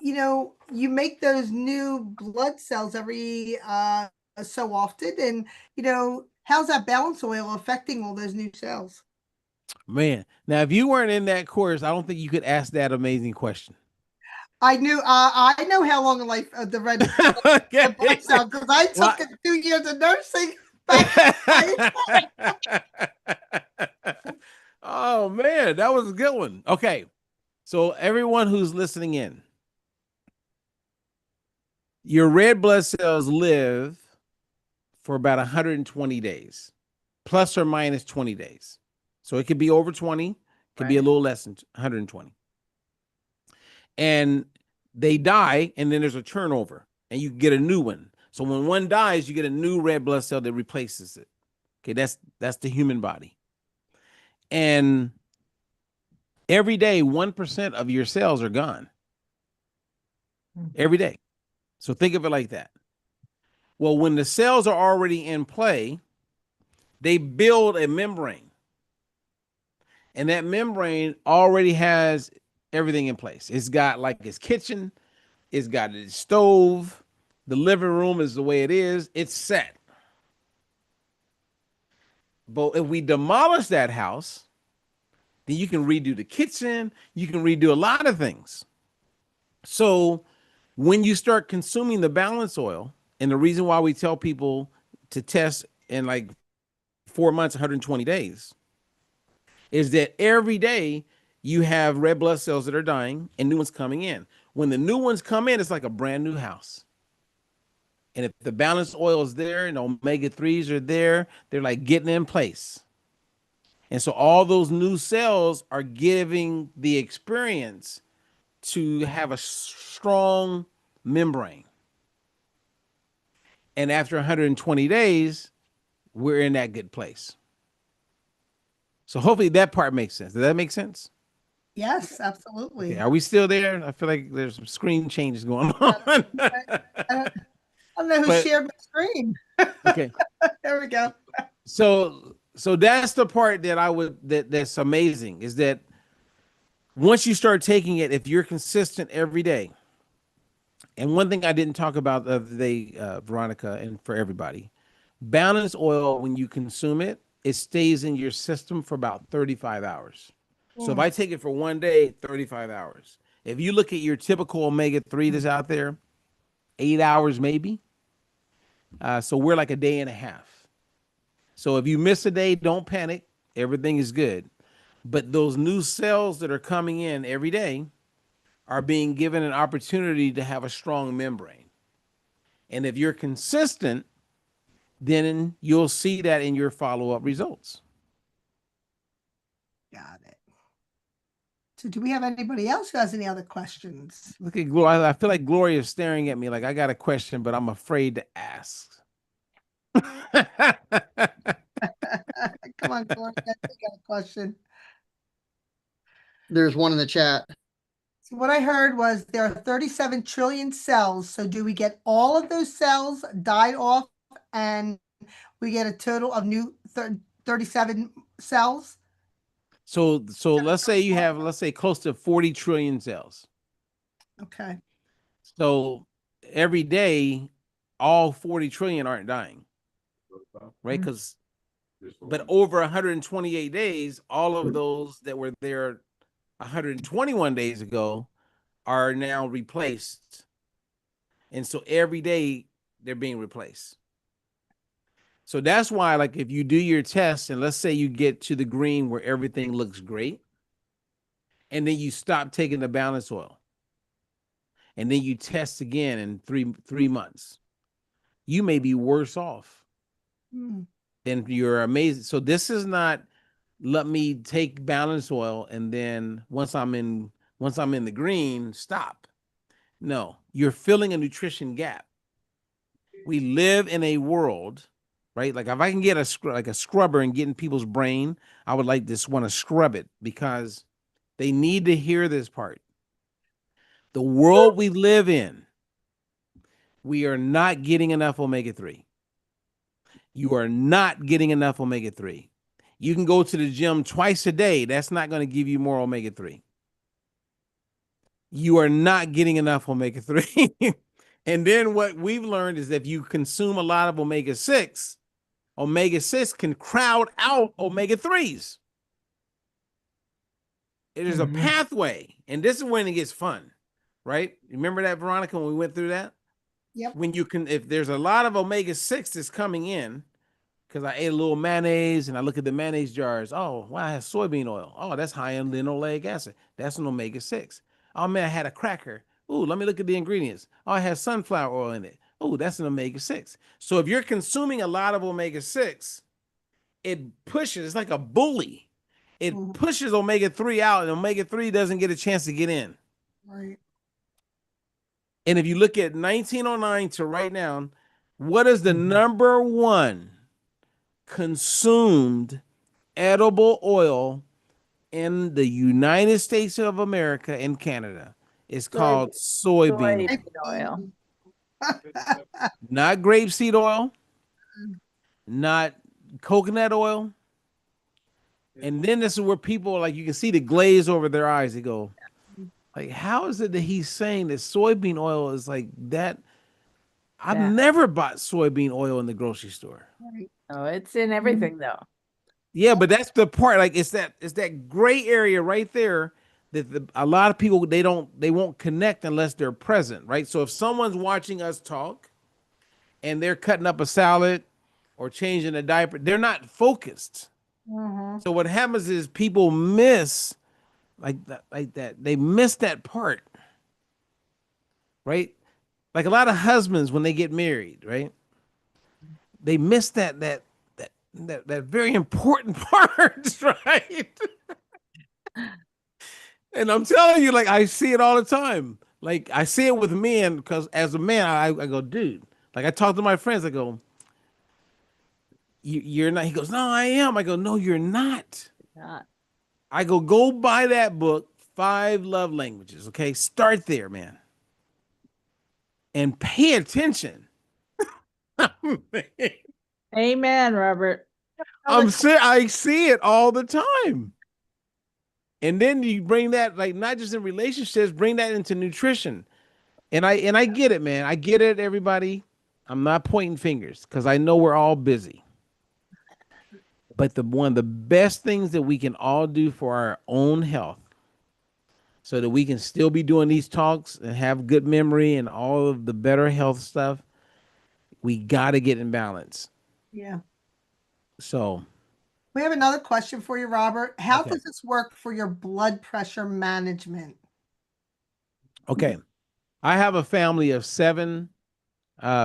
you make those new blood cells every so often, and how's that balance oil affecting all those new cells? Man, now if you weren't in that course, I don't think you could ask that amazing question. I know how long a life of the red blood cell because I took 2 years of nursing. Oh man, that was a good one. Okay, so everyone who's listening in, your red blood cells live for about 120 days, plus or minus 20 days. So it could be over 20, could be a little less than 120. And they die, and then there's a turnover, and you get a new one. So when one dies, you get a new red blood cell that replaces it. Okay, that's the human body. And every day, 1% of your cells are gone. Every day. So think of it like that. Well, when the cells are already in play, They build a membrane, and that membrane already has everything in place. It's got like its kitchen, it's got its stove, the living room is the way it is, it's set. But if we demolish that house, then you can redo the kitchen, you can redo a lot of things. So when you start consuming the balance oil, and the reason why we tell people to test in like 4 months, 120 days, is that every day you have red blood cells that are dying and new ones coming in. When the new ones come in, it's like a brand new house. And if the balanced oil is there and omega-3s are there, they're like getting in place. And so all those new cells are giving the experience to have a strong membrane. And after 120 days, we're in that good place. So hopefully that part makes sense. Does that make sense? Yes, absolutely. Okay, are we still there? I feel like there's some screen changes going on. I don't know who But shared my screen. okay, There we go. so that's the part that that's amazing, is that once you start taking it, if you're consistent every day. And one thing I didn't talk about the other day, Veronica, and for everybody, balanced oil, when you consume it, it stays in your system for about 35 hours. So if I take it for one day, 35 hours. If you look at your typical omega-3 that's out there, 8 hours maybe. So we're like a day and a half. So if you miss a day, don't panic. Everything is good. But those new cells that are coming in every day are being given an opportunity to have a strong membrane. And if you're consistent, then you'll see that in your follow-up results. Got it. So do we have anybody else who has any other questions? Look at Gloria. I feel like Gloria is staring at me like I got a question, but I'm afraid to ask. Come on, Gloria, I got a question. There's one in the chat. So what I heard was there are 37 trillion cells. So do we get all of those cells died off and we get a total of new 37 cells? So let's say you have, let's say, close to 40 trillion cells. Okay. So every day, all 40 trillion aren't dying, right? Because, but over 128 days, all of those that were there 121 days ago are now replaced. And so every day they're being replaced. So that's why, like, if you do your test and let's say you get to the green where everything looks great, and then you stop taking the balance oil, and then you test again in three months, you may be worse off than you're amazing. So this is not let me take balance oil and then once I'm in the green, stop. No, you're filling a nutrition gap. We live in a world, right? Like if I can get a scrubber and get in people's brain, I would like this want to scrub it because they need to hear this part. The world we live in, we are not getting enough omega-3. You are not getting enough omega-3. You can go to the gym twice a day. That's not going to give you more omega-3. You are not getting enough omega-3. And then what we've learned is that if you consume a lot of omega-6, omega-6 can crowd out omega-3s. It is a pathway. And this is when it gets fun, right? Remember that, Veronica, when we went through that? Yep. When you can, if there's a lot of omega-6 that's coming in, because I ate a little mayonnaise and I look at the mayonnaise jars. Oh, wow, it has soybean oil. Oh, that's high in linoleic acid. That's an omega-6. Oh, man, I had a cracker. Ooh, let me look at the ingredients. Oh, it has sunflower oil in it. Oh, that's an omega-6. So if you're consuming a lot of omega-6, it pushes, it's like a bully. It pushes omega-3 out, and omega-3 doesn't get a chance to get in. Right. And if you look at 1909 to right now, what is the number one consumed edible oil in the United States of America and Canada? It's called soybean oil. oil. Not grapeseed oil, not coconut oil. And then this is where people like you can see the glaze over their eyes. They go, like, how is it that he's saying that soybean oil is like that? I've Yeah. never bought soybean oil in the grocery store. Right. Oh, it's in everything though. Yeah, but that's the part. Like it's that gray area right there that a lot of people they won't connect unless they're present, right? So if someone's watching us talk and they're cutting up a salad or changing a diaper, they're not focused. Mhm. So what happens is people miss like that. They miss that part, right? Like a lot of husbands when they get married, right? They miss that very important part, right? And I'm telling you, like I see it all the time. Like I see it with men because as a man, I go, dude. Like I talk to my friends, I go, you're not. He goes, no, I am. I go, no, you're not. Not. I go buy that book, Five Love Languages. Okay, start there, man, and pay attention. Amen, Robert. I see it all the time. And then you bring that, like not just in relationships, bring that into nutrition. And I get it, man. I get it, everybody. I'm not pointing fingers because I know we're all busy. But the one of the best things that we can all do for our own health, so that we can still be doing these talks and have good memory and all of the better health stuff, we got to get in balance. Yeah. So, We have another question for you, Robert. How okay. does this work for your blood pressure management? Okay. I have a family of 7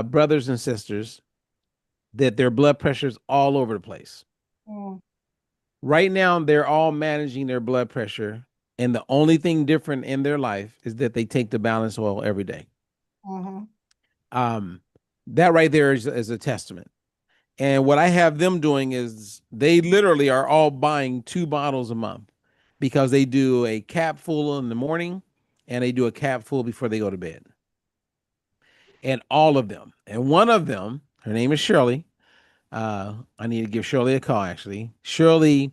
brothers and sisters that their blood pressure's all over the place. Mm. Right now, they're all managing their blood pressure, and the only thing different in their life is that they take the balance oil every day. Mhm. Um, that right there is a testament. And what I have them doing is they literally are all buying 2 bottles a month because they do a cap full in the morning and they do a cap full before they go to bed. And all of them. And one of them, her name is Shirley. I need to give Shirley a call actually. Shirley,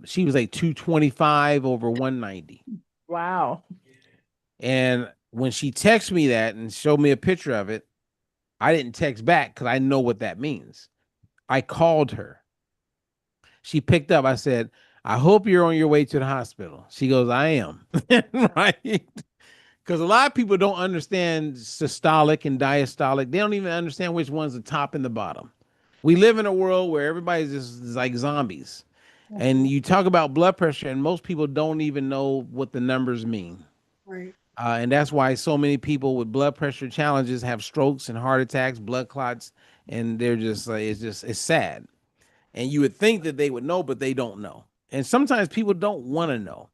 she was like 225 over 190. Wow. And when she texted me that and showed me a picture of it, I didn't text back because I know what that means. I called her. She picked up. I said, I hope you're on your way to the hospital. She goes, I am. Right? Because a lot of people don't understand systolic and diastolic. They don't even understand which one's the top and the bottom. We live in a world where everybody's just like zombies. And you talk about blood pressure, and most people don't even know what the numbers mean. Right. And that's why so many people with blood pressure challenges have strokes and heart attacks, blood clots, and they're just like, it's sad. And you would think that they would know, but they don't know. And sometimes people don't want to know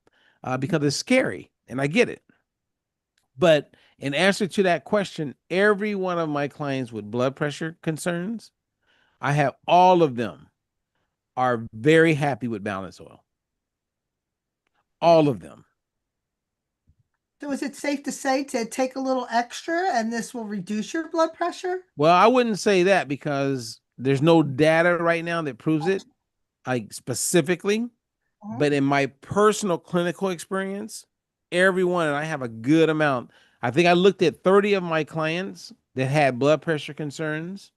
because it's scary. And I get it. But in answer to that question, every one of my clients with blood pressure concerns, I have all of them are very happy with balance oil. All of them. So is it safe to say to take a little extra and this will reduce your blood pressure? Well, I wouldn't say that because there's no data right now that proves it, like specifically. Mhm. But in my personal clinical experience, everyone, and I have a good amount. I think I looked at 30 of my clients that had blood pressure concerns.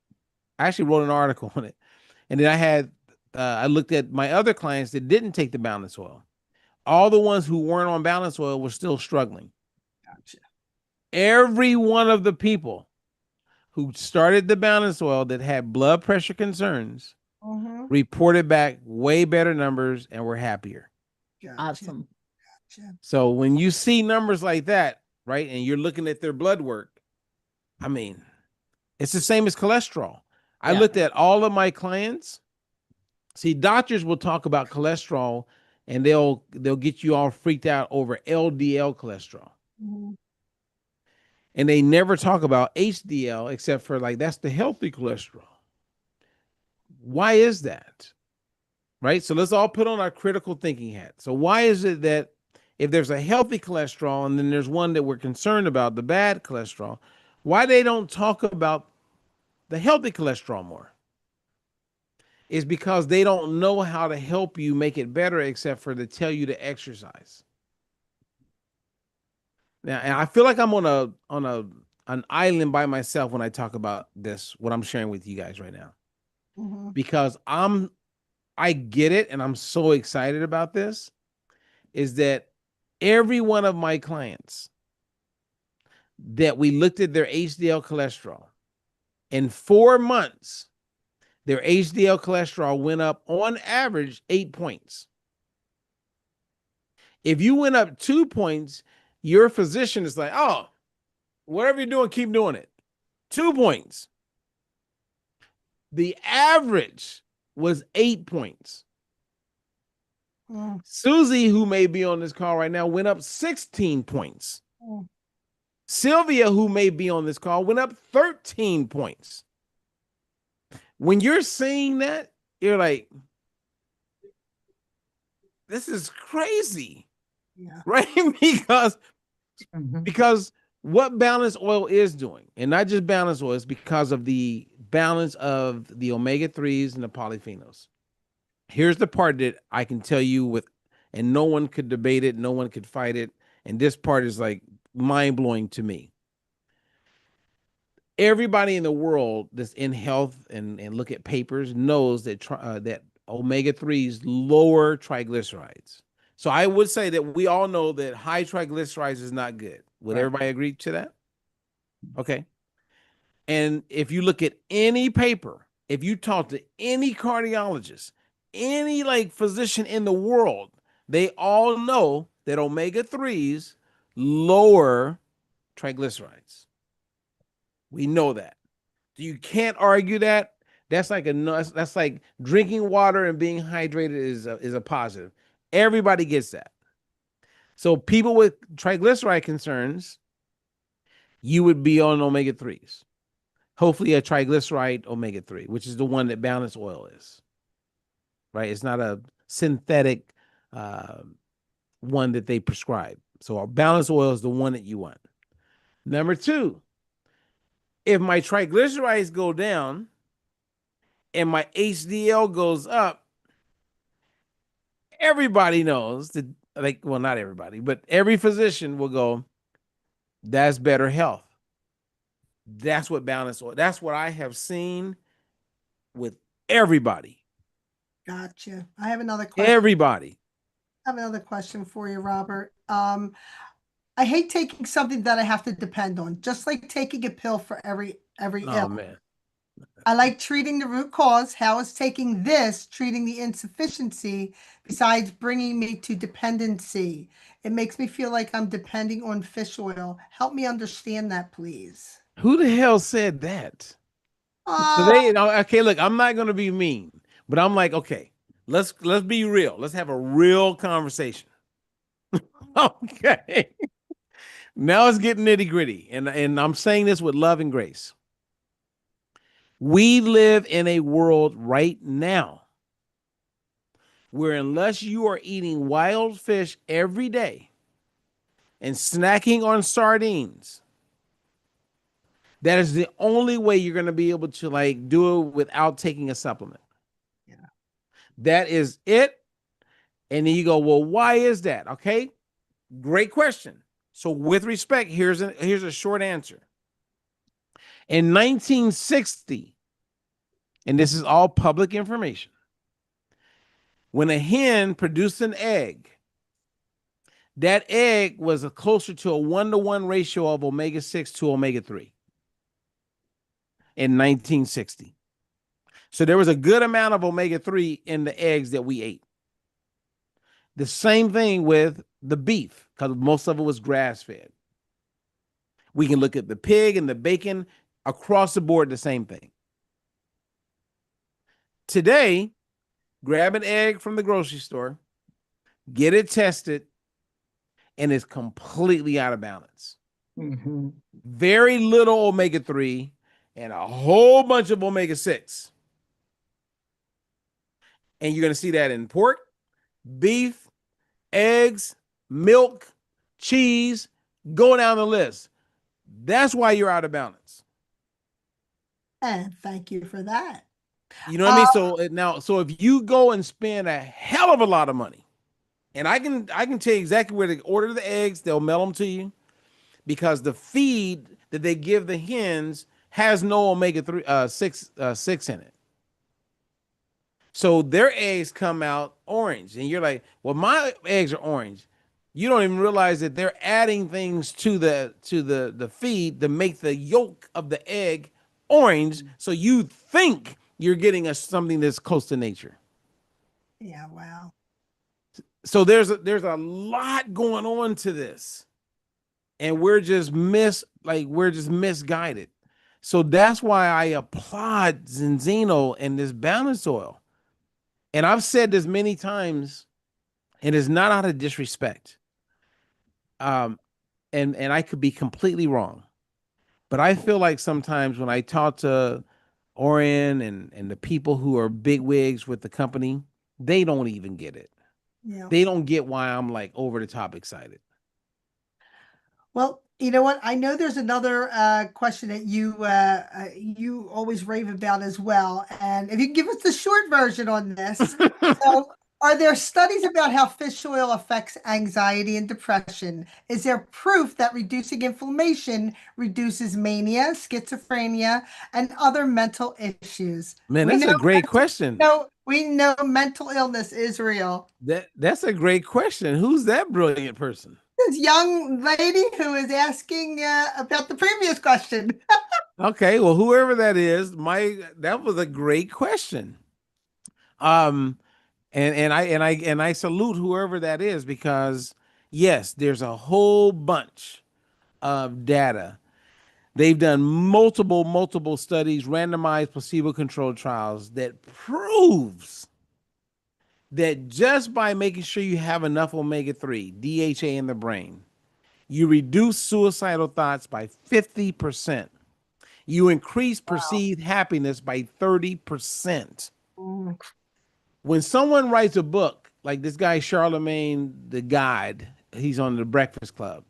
I actually wrote an article on it. And then I looked at my other clients that didn't take the balance oil. All the ones who weren't on balance oil were still struggling. Gotcha. Every one of the people who started the balance oil that had blood pressure concerns Mhm. reported back way better numbers and were happier. Gotcha. Awesome. Gotcha. So when you see numbers like that, right, and you're looking at their blood work, I mean, it's the same as cholesterol. I Yeah. looked at all of my clients. See, doctors will talk about cholesterol and they'll get you all freaked out over LDL cholesterol. Mhm. And they never talk about HDL except for like that's the healthy cholesterol. Why is that? Right? So let's all put on our critical thinking hat. So why is it that if there's a healthy cholesterol and then there's one that we're concerned about, the bad cholesterol, why they don't talk about the healthy cholesterol more? is because they don't know how to help you make it better except for to tell you to exercise. Now, and I feel like I'm on an island by myself when I talk about this, what I'm sharing with you guys right now. Because I get it and I'm so excited about this, is that every one of my clients that we looked at their HDL cholesterol in 4 months, their HDL cholesterol went up on average 8 points. If you went up 2 points, your physician is like, oh, whatever you're doing, keep doing it. 2 points. The average was 8 points. Susie, who may be on this call right now, went up 16 points. Sylvia, who may be on this call, went up 13 points. When you're seeing that, you're like, this is crazy. Yeah. Right? Because what balanced oil is doing, and not just balanced oil, is because of the balance of the omega-3s and the polyphenols. Here's the part that I can tell you with, and no one could debate it, no one could fight it, and this part is like mind-blowing to me. Everybody in the world that's in health and look at papers knows that that omega-3s lower triglycerides. So I would say that we all know that high triglycerides is not good. Would everybody agree to that? Okay. And if you look at any paper, if you talk to any cardiologist, any like physician in the world, they all know that omega-3s lower triglycerides. We know that. You can't argue that. That's like that's like drinking water and being hydrated is a positive. Everybody gets that. So people with triglyceride concerns, you would be on omega-3s. Hopefully a triglyceride omega-3, which is the one that balanced oil is. Right? It's not a synthetic one that they prescribe. So our balanced oil is the one that you want. Number 2, if my triglycerides go down and my HDL goes up, everybody knows that, like, well, not everybody, but every physician will go, that's better health. That's what balanced oil. That's what I have seen with everybody. Gotcha. I have another question. Everybody. I have another question for you, Robert. I hate taking something that I have to depend on, just like taking a pill for every ill. Man. I like treating the root cause. How is taking this treating the insufficiency besides bringing me to dependency? It makes me feel like I'm depending on fish oil. Help me understand that, please. Who the hell said that? Okay, look, I'm not going to be mean, but I'm like, okay, let's be real. Let's have a real conversation. Okay. Now it's getting nitty gritty, and I'm saying this with love and grace. We live in a world right now where unless you are eating wild fish every day and snacking on sardines, that is the only way you're going to be able to like do it without taking a supplement. Yeah. That is it. And then you go, well, why is that? Okay. Great question. So with respect, here's a short answer. In 1960, and this is all public information, when a hen produced an egg, that egg was closer to a 1-to-1 ratio of omega-6 to omega-3 in 1960. So there was a good amount of omega-3 in the eggs that we ate. The same thing with the beef, because most of it was grass-fed. We can look at the pig and the bacon, across the board, the same thing. Today, grab an egg from the grocery store, get it tested, and it's completely out of balance. Mm-hmm. Very little omega-3 and a whole bunch of omega-6. And you're going to see that in pork, beef, eggs, milk, cheese, go down the list. That's why you're out of balance. And thank you for that. You know what I mean? So now, so if you go and spend a hell of a lot of money, and I can tell you exactly where to order the eggs, they'll mail them to you because the feed that they give the hens has no omega-3 6 in it. So their eggs come out orange, and you're like, "Well, my eggs are orange." You don't even realize that they're adding things to the feed to make the yolk of the egg orange, so you think you're getting something that's close to nature. Yeah, wow. So there's a lot going on to this, and we're just misguided. So that's why I applaud Zenzino and this balance oil. And I've said this many times, and it's not out of disrespect. Um, and I could be completely wrong, but I feel like sometimes when I talk to Orion and the people who are big wigs with the company, they don't even get it. Yeah. They don't get why I'm like over the top excited. Well, you know what? I know there's another question that you always rave about as well, and if you can give us the short version on this. So, are there studies about how fish oil affects anxiety and depression? Is there proof that reducing inflammation reduces mania, schizophrenia, and other mental issues? Man, We that's know, a great question. we know mental illness is real. That's a great question. Who's that brilliant person? This young lady who is asking about the previous question. Okay, well, whoever that is, that was a great question. Um, and I salute whoever that is because yes, there's a whole bunch of data. They've done multiple studies, randomized placebo-controlled trials that proves that just by making sure you have enough omega-3, DHA in the brain, you reduce suicidal thoughts by 50%. You increase perceived happiness by 30%. Mm. When someone writes a book, like this guy Charlemagne the Guide, he's on the Breakfast Club.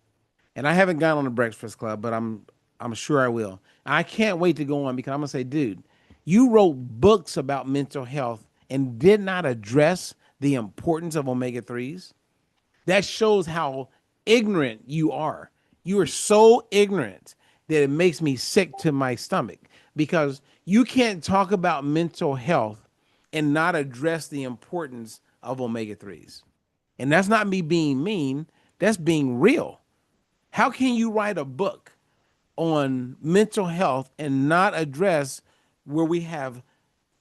And I haven't gone on the Breakfast Club, but I'm sure I will. I can't wait to go on because I'm gonna say, dude, you wrote books about mental health and did not address the importance of omega-3s. That shows how ignorant you are. You are so ignorant that it makes me sick to my stomach because you can't talk about mental health and not address the importance of omega-3s. And that's not me being mean, that's being real. How can you write a book on mental health and not address where we have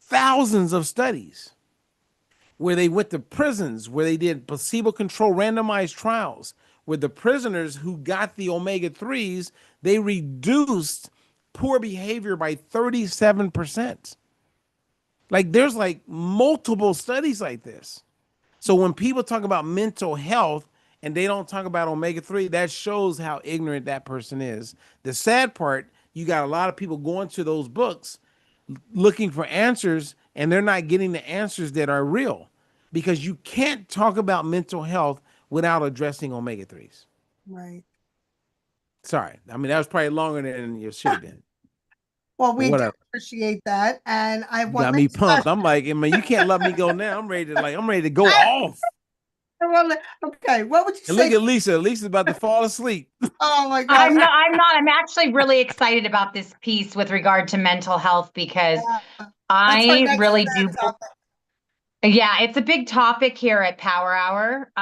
thousands of studies where they went to prisons, where they did placebo controlled randomized trials, where the prisoners who got the omega 3s, they reduced poor behavior by 37%. Like there's like multiple studies like this. So when people talk about mental health and they don't talk about omega-3, that shows how ignorant that person is. The sad part, you got a lot of people going to those books looking for answers and they're not getting the answers that are real because you can't talk about mental health without addressing omega-3s. Right. Sorry. I mean, that was probably longer than it should have been. Well, But we do whatever. appreciate that. And I have You one got me next pumped. question. I'm like, man, you can't let me go now. I'm ready to go off. Okay, what would you And look say? at Lisa. Lisa's about to fall asleep. Oh my I'm gosh. not, I'm not, I'm actually really excited about this piece with regard to mental health because Yeah, that's our I next really do. topic. Yeah, it's a big topic here at Power Hour.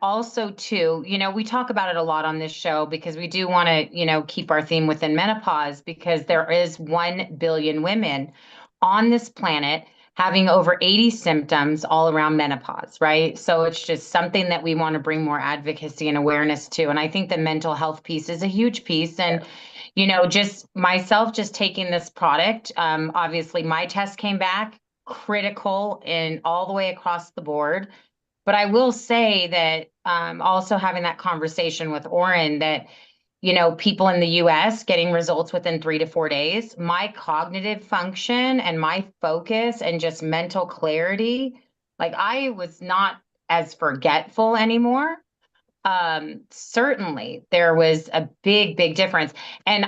Also, too, we talk about it a lot on this show because we do want to, keep our theme within menopause because there is 1 billion women on this planet having over 80 symptoms all around menopause, right? So it's just something that we want to bring more advocacy and awareness to. And I think the mental health piece is a huge piece. And just myself just taking this product, obviously my test came back critical in all the way across the board. But I will say that also having that conversation with Oren that, people in the US getting results within 3 to 4 days, my cognitive function and my focus and just mental clarity, like I was not as forgetful anymore. certainly there was a big difference. And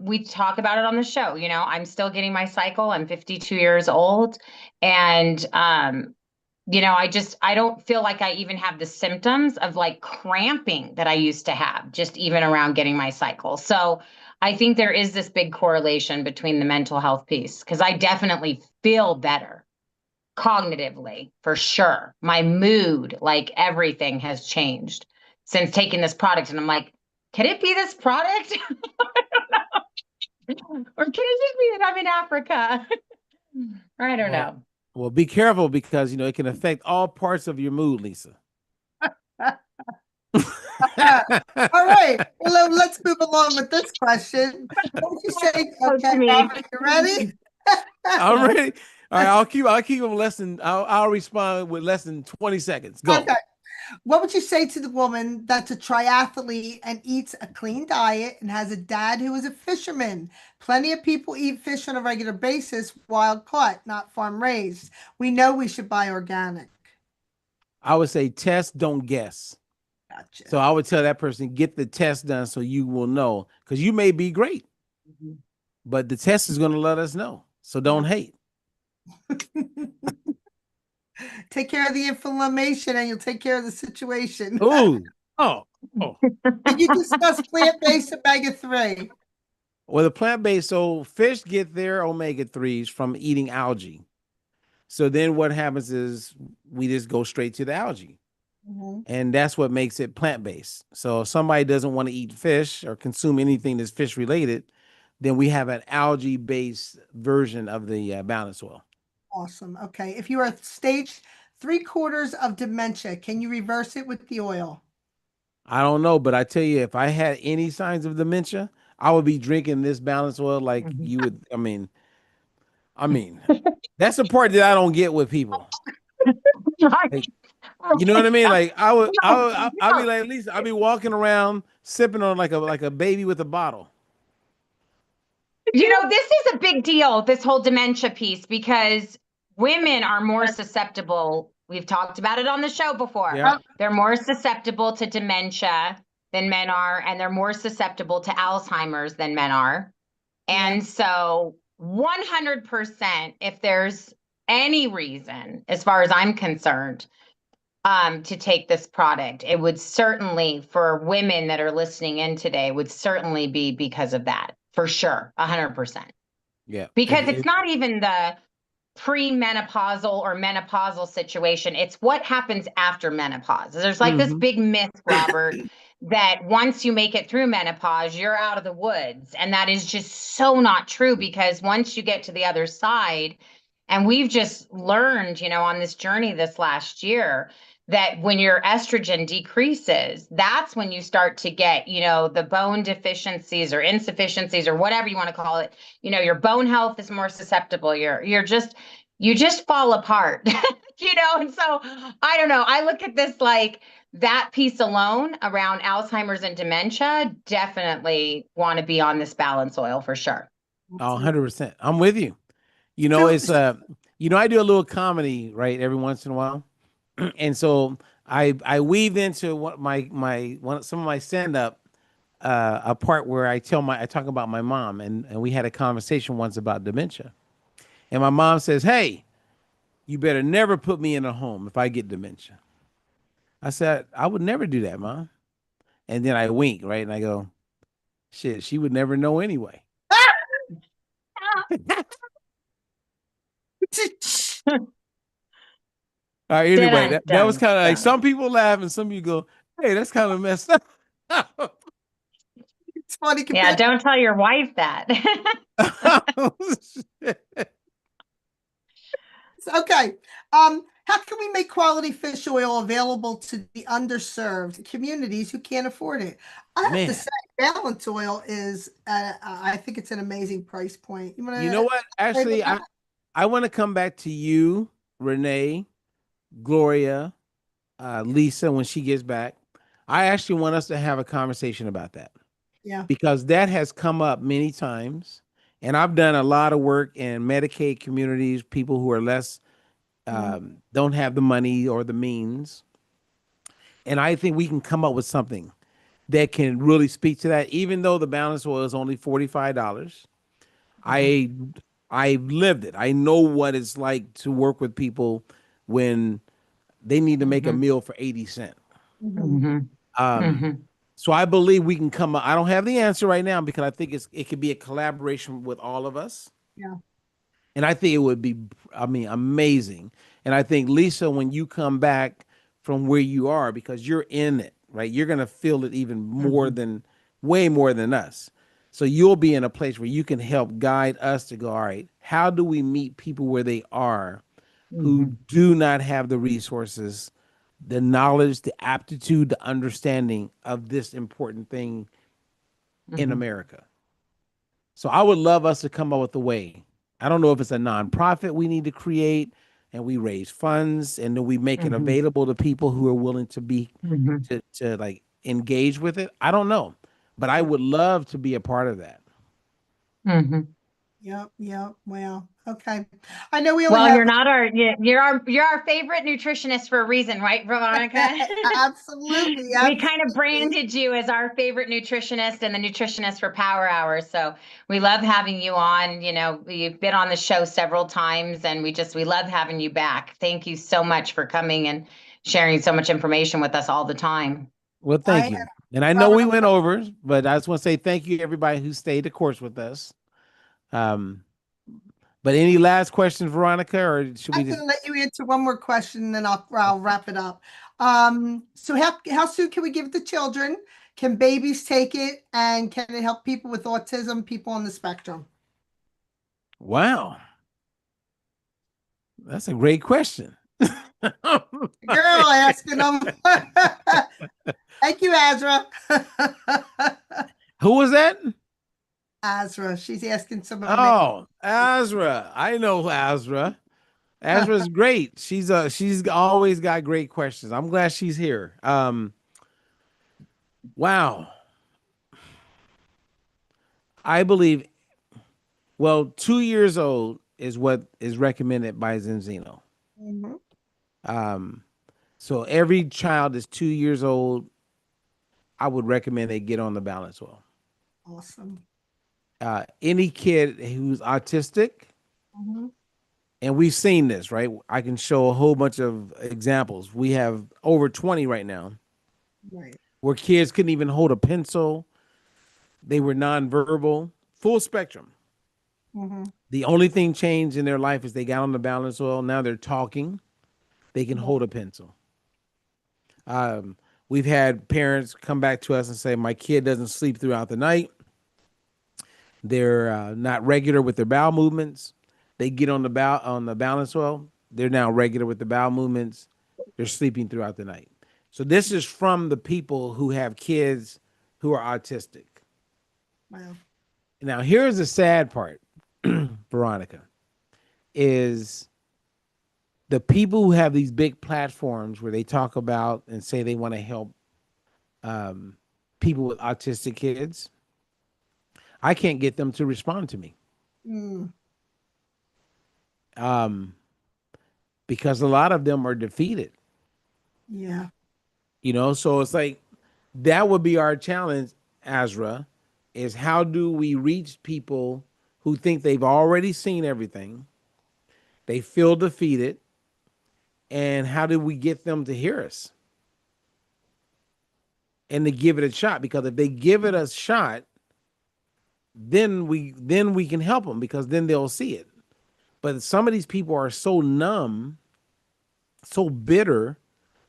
we talk about it on the show, you know, I'm still getting my cycle. I'm 52 years old. And, you know, I don't feel like I even have the symptoms of like cramping that I used to have, just even around getting my cycle. So I think there is this big correlation between the mental health piece, because I definitely feel better cognitively, for sure. My mood, like everything has changed since taking this product. And I'm like, can it be this product? Or can it just be that I'm in Africa? I don't know. Well, be careful, because you know it can affect all parts of your mood, Lisa. All right. Well, let's move along with this question. What would you say? Okay, Robert, you ready? I'm ready. All right, I'll keep them less than. I'll respond with less than 20 seconds. Go. Okay. What would you say to the woman that's a triathlete and eats a clean diet and has a dad who is a fisherman? Plenty of people eat fish on a regular basis, wild caught, not farm raised. We know we should buy organic. I would say test, don't guess. Gotcha. So I would tell that person, get the test done so you will know, because you may be great, but the test is going to let us know. So don't hate. Take care of the inflammation and you'll take care of the situation. Ooh. Oh. Did you discuss plant-based omega-3? Well, the plant-based, so fish get their omega-3s from eating algae. So then what happens is we just go straight to the algae. And that's what makes it plant-based. So if somebody doesn't want to eat fish or consume anything that's fish related, then we have an algae-based version of the balance oil. Awesome. Okay. If you are stage 3/4 of dementia, can you reverse it with the oil? I don't know, but I tell you, if I had any signs of dementia, I would be drinking this balance oil like you would. I mean, that's the part that I don't get with people. Like, you know what I mean? Like I'll be like, at least I'll be walking around sipping on like a baby with a bottle. You know, this is a big deal, this whole dementia piece, because women are more susceptible. We've talked about it on the show before. Yeah. They're more susceptible to dementia than men are, and they're more susceptible to Alzheimer's than men are. And so 100%, if there's any reason, as far as I'm concerned, to take this product, it would certainly, for women that are listening in today, would certainly be because of that, for sure, 100%. Yeah. Because it's not even the premenopausal or menopausal situation. It's what happens after menopause. There's like this big myth, Robert, that once you make it through menopause, you're out of the woods. And that is just so not true, because once you get to the other side, and we've just learned, you know, on this journey this last year, that when your estrogen decreases, that's when you start to get, you know, the bone deficiencies or insufficiencies or whatever you want to call it. You know, your bone health is more susceptible. You just fall apart, you know? And so I don't know. I look at this like that piece alone around Alzheimer's and dementia, definitely want to be on this balance oil for sure. Oh, 100%. I'm with you. You know, it's you know, I do a little comedy, right, every once in a while. And so I weave into some of my stand-up a part where I talk about my mom, and we had a conversation once about dementia. And my mom says, "Hey, you better never put me in a home if I get dementia." I said, "I would never do that, Mom." And then I wink, right? And I go, "Shit, she would never know anyway." All right, anyway, that was kind of like, some people laugh and some people go, "Hey, that's kind of messed up." It's funny. Yeah, don't tell your wife that. Okay. How can we make quality fish oil available to the underserved communities who can't afford it? I have to say, balance oil is, I think it's an amazing price point. You know what? Actually, I want to come back to you, Renee, Gloria, Lisa, when she gets back. I actually want us to have a conversation about that. Yeah. Because that has come up many times. And I've done a lot of work in Medicaid communities, people who are less, don't have the money or the means. And I think we can come up with something that can really speak to that. Even though the balance oil is only $45, I I've lived it. I know what it's like to work with people when they need to make a Mhm. meal for 80 cents. Mhm. Mhm. Um, Mhm. so I believe we can come up. I don't have the answer right now because I think it could be a collaboration with all of us. Yeah. And I think it would be, I mean, amazing. And I think, Lisa, when you come back from where you are, because you're in it, right? You're going to feel it even more Mhm. than, way more than us. So you'll be in a place where you can help guide us to go, all right, how do we meet people where they are who Mhm. do not have the resources, the knowledge, the aptitude, the understanding of this important thing in Mhm. America? So I would love us to come up with a way. I don't know if it's a nonprofit we need to create and we raise funds and then we make it Mhm. available to people who are willing to be Mhm. to like engage with it. I don't know. But I would love to be a part of that. Mhm. Yep. Yep. Well, okay. I know we only Well, have you're our favorite nutritionist for a reason, right, Veronica? absolutely, We kind of absolutely. branded you as our favorite nutritionist and the nutritionist for Power Hour. So we love having you on. You know, you've been on the show several times and we love having you back. Thank you so much for coming and sharing so much information with us all the time. Well, I thank you. And I know Robert, we went over, but I just want to say thank you everybody who stayed the course with us. Um, but any last questions, Veronica, or should we I'm just going to let you answer one more question, and then I'll wrap it up. So how soon can we give it to children? Can babies take it, and can it help people with autism, people on the spectrum? wow, that's a great question. Girl asking them. Thank you, Azra. Who was that? Azra, she's asking some amazing. Oh, Azra. I know Azra. Azra's great. She's always got great questions. I'm glad she's here. Wow. I believe, well, 2 years old is what is recommended by Zenzino. Mhm. Um, so every child is 2 years old, I would recommend they get on the balance wheel. Awesome. Any kid who's autistic, Mhm. and we've seen this, right? I can show a whole bunch of examples. We have over 20 right now Right. where kids couldn't even hold a pencil. They were nonverbal, full spectrum. Mhm. The only thing changed in their life is they got on the balance wheel. Now they're talking. They can Right. hold a pencil. We've had parents come back to us and say, "My kid doesn't sleep throughout the night. They're not regular with their bowel movements. They get on the balance wheel. They're now regular with the bowel movements. They're sleeping throughout the night." So this is from the people who have kids who are autistic. Wow. Now here's the sad part, Veronica, is the people who have these big platforms where they talk about and say they want to help um, people with autistic kids. I can't get them to respond to me Mm. um, because a lot of them are defeated. Yeah. So it's like that would be our challenge, Azra, is how do we reach people who think they've already seen everything, they feel defeated, and how do we get them to hear us and to give it a shot? Because if they give it a shot, then we can help them because then they'll see it. But some of these people are so numb, so bitter,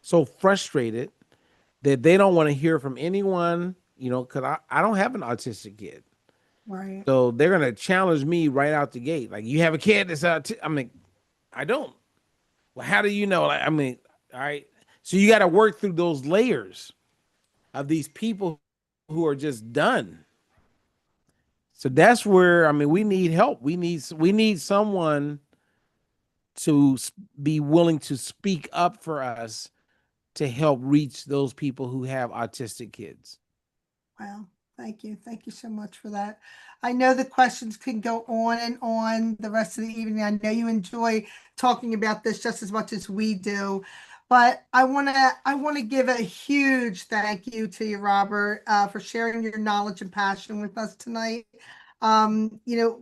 so frustrated that they don't want to hear from anyone, because I don't have an autistic kid. Right. So they're going to challenge me right out the gate. Like, you have a kid that's autistic? I mean, I don't. Well, how do you know? Like, I mean, all right. So you got to work through those layers of these people who are just done. So that's where, I mean, we need help. We need someone to be willing to speak up for us to help reach those people who have autistic kids. Wow. Thank you. Thank you so much for that. I know the questions can go on and on the rest of the evening. I know you enjoy talking about this just as much as we do. But I want to give a huge thank you to you, Robert, for sharing your knowledge and passion with us tonight. You know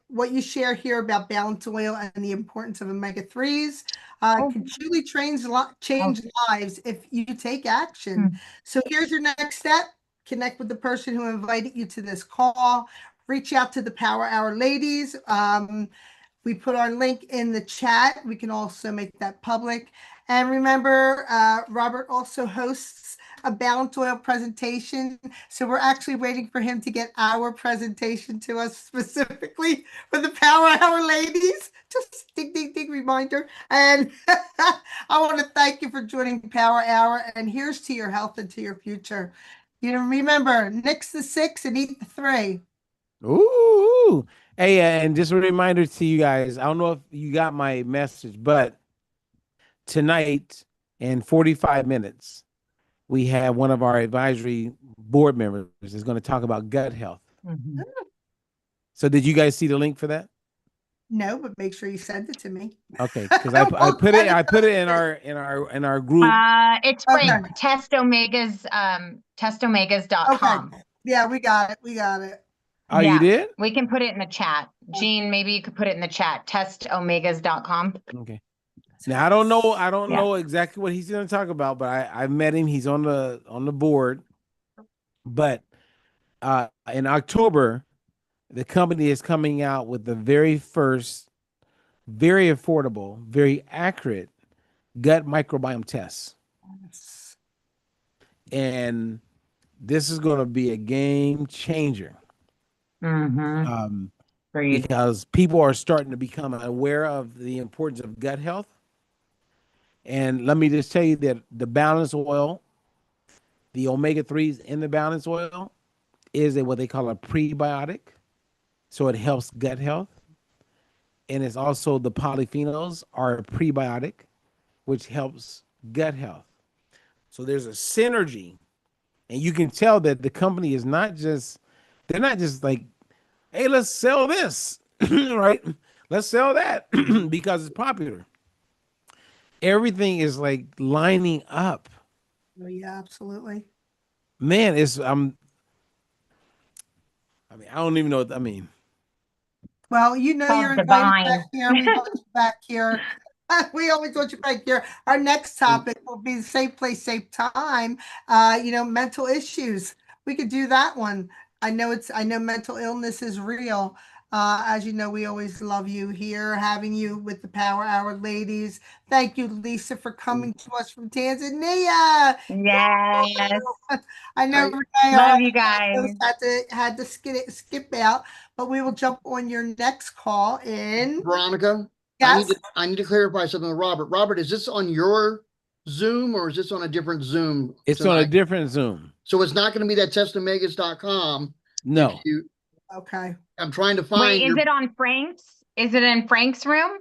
what you share here about balance oil and the importance of omega-3s can truly change lives if you take action. So here's your next step. Connect with the person who invited you to this call. Reach out to the Power Hour ladies. We put our link in the chat. We can also make that public. And remember, Robert also hosts a balance oil presentation. So we're actually waiting for him to get our presentation to us specifically for the Power Hour ladies. Just ding, ding, ding reminder. And I want to thank you for joining Power Hour. And here's to your health and to your future. You know, remember, nix the 6 and eat the 3. Ooh. Hey, and just a reminder to you guys, I don't know if you got my message, but tonight in 45 minutes, we have one of our advisory board members is going to talk about gut health. So did you guys see the link for that? No, but make sure you send it to me. Okay, because I put it in our group. It's Okay. Frank, testomegas.com. Okay. Yeah, we got it. We got it. Oh, you did? We can put it in the chat. Jean, maybe you could put it in the chat. Testomegas.com. Okay. Now I don't know exactly what he's going to talk about, but I met him. He's on the board. But in October, the company is coming out with the very first, very affordable, very accurate gut microbiome test. And this is going to be a game changer. Because people are starting to become aware of the importance of gut health. And let me just tell you that the balance oil, the omega-3s in the balance oil is what they call a prebiotic. So it helps gut health. And it's also the polyphenols are a prebiotic, which helps gut health. So there's a synergy. And you can tell that the company is they're not just like, hey, let's sell this, right? Let's sell that because it's popular. Everything is like lining up. Oh, yeah, absolutely. Man, I don't even know what I mean. Well, you know, you're invited back here. We want you back here. We always want you back here. Our next topic will be the same place, same time. You know, mental issues. We could do that one. I know mental illness is real. As you know, we always love you here, having you with the Power Hour ladies. Thank you, Lisa, for coming to us from Tanzania. Yes. I know Love you guys. had to skip out, but we will jump on your next call in. Veronica, Yes. I need to clarify something with Robert. Robert, is this on your Zoom or is this on a different Zoom? It's on a different Zoom. So it's not going to be that testomegas.com. No. Okay. I'm trying to find. Wait, is it on Frank's? Is it in Frank's room?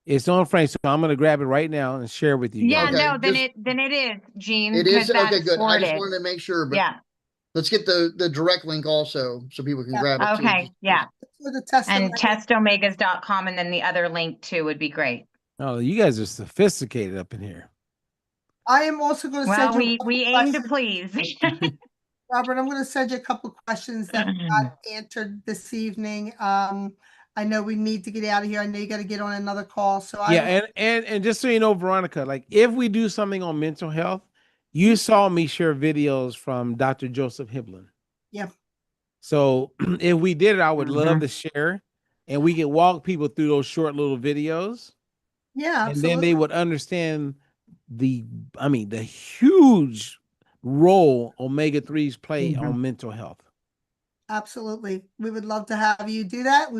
It's on Frank, so I'm going to grab it right now and share with you. Yeah, guys. no, then it is, Jean. It is? Okay, good. Forwarded. I just wanted to make sure. But yeah. Let's get the direct link also so people can grab it. Okay, too. yeah. For the test and testomegas.com, and then the other link too would be great. Oh, you guys are sophisticated up in here. I am also going to send you. We aim to please. Robert, I'm going to send you a couple of questions that got answered this evening. I know we need to get out of here. I know you got to get on another call. So and just so you know, Veronica, like if we do something on mental health, you saw me share videos from Dr. Joseph Hibbelin. Yeah. So if we did it, I would love to share, and we could walk people through those short little videos. Yeah, and then they would understand the huge role omega-3s play on mental health. Absolutely. We would love to have you do that.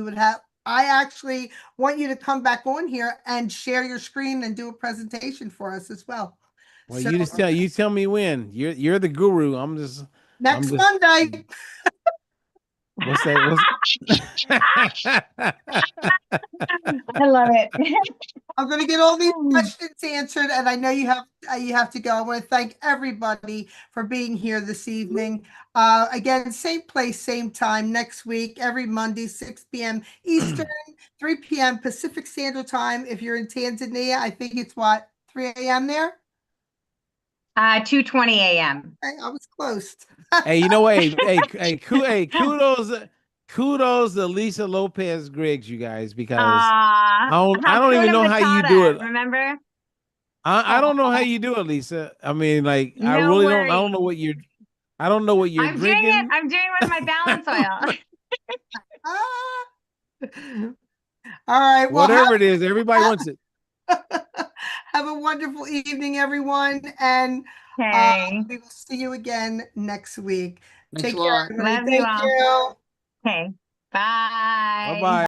I actually want you to come back on here and share your screen and do a presentation for us as well. Well, you tell me when. You're the guru. Next Monday. What's that? I love it. I'm going to get all these questions answered, and I know you have to go. I want to thank everybody for being here this evening. Again, same place, same time next week, every Monday, 6 p.m. Eastern, 3 p.m. Pacific Standard Time. If you're in Tanzania, I think it's 3 a.m. there? 2:20 a.m. Okay, I was close. Hey, you know what? Kudos to Lisa Lopez Griggs, you guys, because I don't even Hakuna know how you do Matata, it. remember? I don't know how you do it, Lisa. I mean, like, I No really don't. worries. I don't know what you're I'm doing it. drinking. I'm doing it with my balance oil. Ah. All right. Well, Whatever it is, everybody wants it. have a wonderful evening, everyone. And Okay. we will see you again next week. Thanks Take a care, lot. everybody. Love you Thank all. you. Okay. Bye Bye. bye.